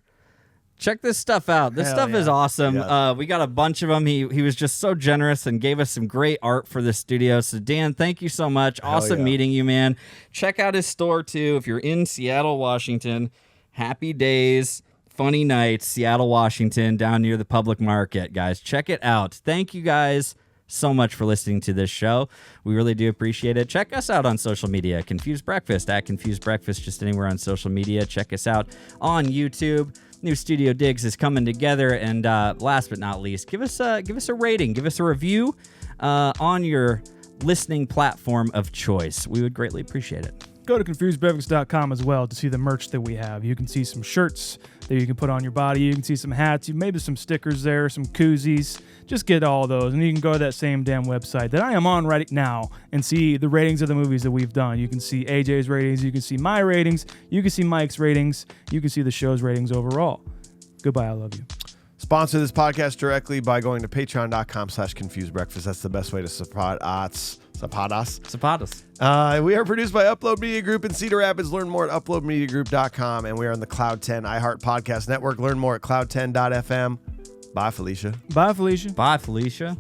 Check this stuff out. This stuff is awesome. Yeah. We got a bunch of them. He was just so generous and gave us some great art for the studio. So Dan, thank you so much. Awesome meeting you, man. Check out his store too if you're in Seattle, Washington. Happy Days. Funny Nights, Seattle, Washington, down near the public market, guys. Check it out. Thank you guys so much for listening to this show. We really do appreciate it. Check us out on social media. Confused Breakfast, at Confused Breakfast, just anywhere on social media. Check us out on YouTube. New Studio Digs is coming together. And last but not least, give us a rating. Give us a review on your listening platform of choice. We would greatly appreciate it. Go to confusedbreakfast.com as well to see the merch that we have. You can see some shirts that you can put on your body. You can see some hats, maybe some stickers there, some koozies. Just get all those. And you can go to that same damn website that I am on right now and see the ratings of the movies that we've done. You can see AJ's ratings. You can see my ratings. You can see Mike's ratings. You can see the show's ratings overall. Goodbye. I love you. Sponsor this podcast directly by going to patreon.com/confusedbreakfast. That's the best way to support us. Zapatos. We are produced by Upload Media Group in Cedar Rapids. Learn more at uploadmediagroup.com. And we are on the Cloud 10 iHeart Podcast Network. Learn more at cloud10.fm. Bye, Felicia. Bye, Felicia. Bye, Felicia.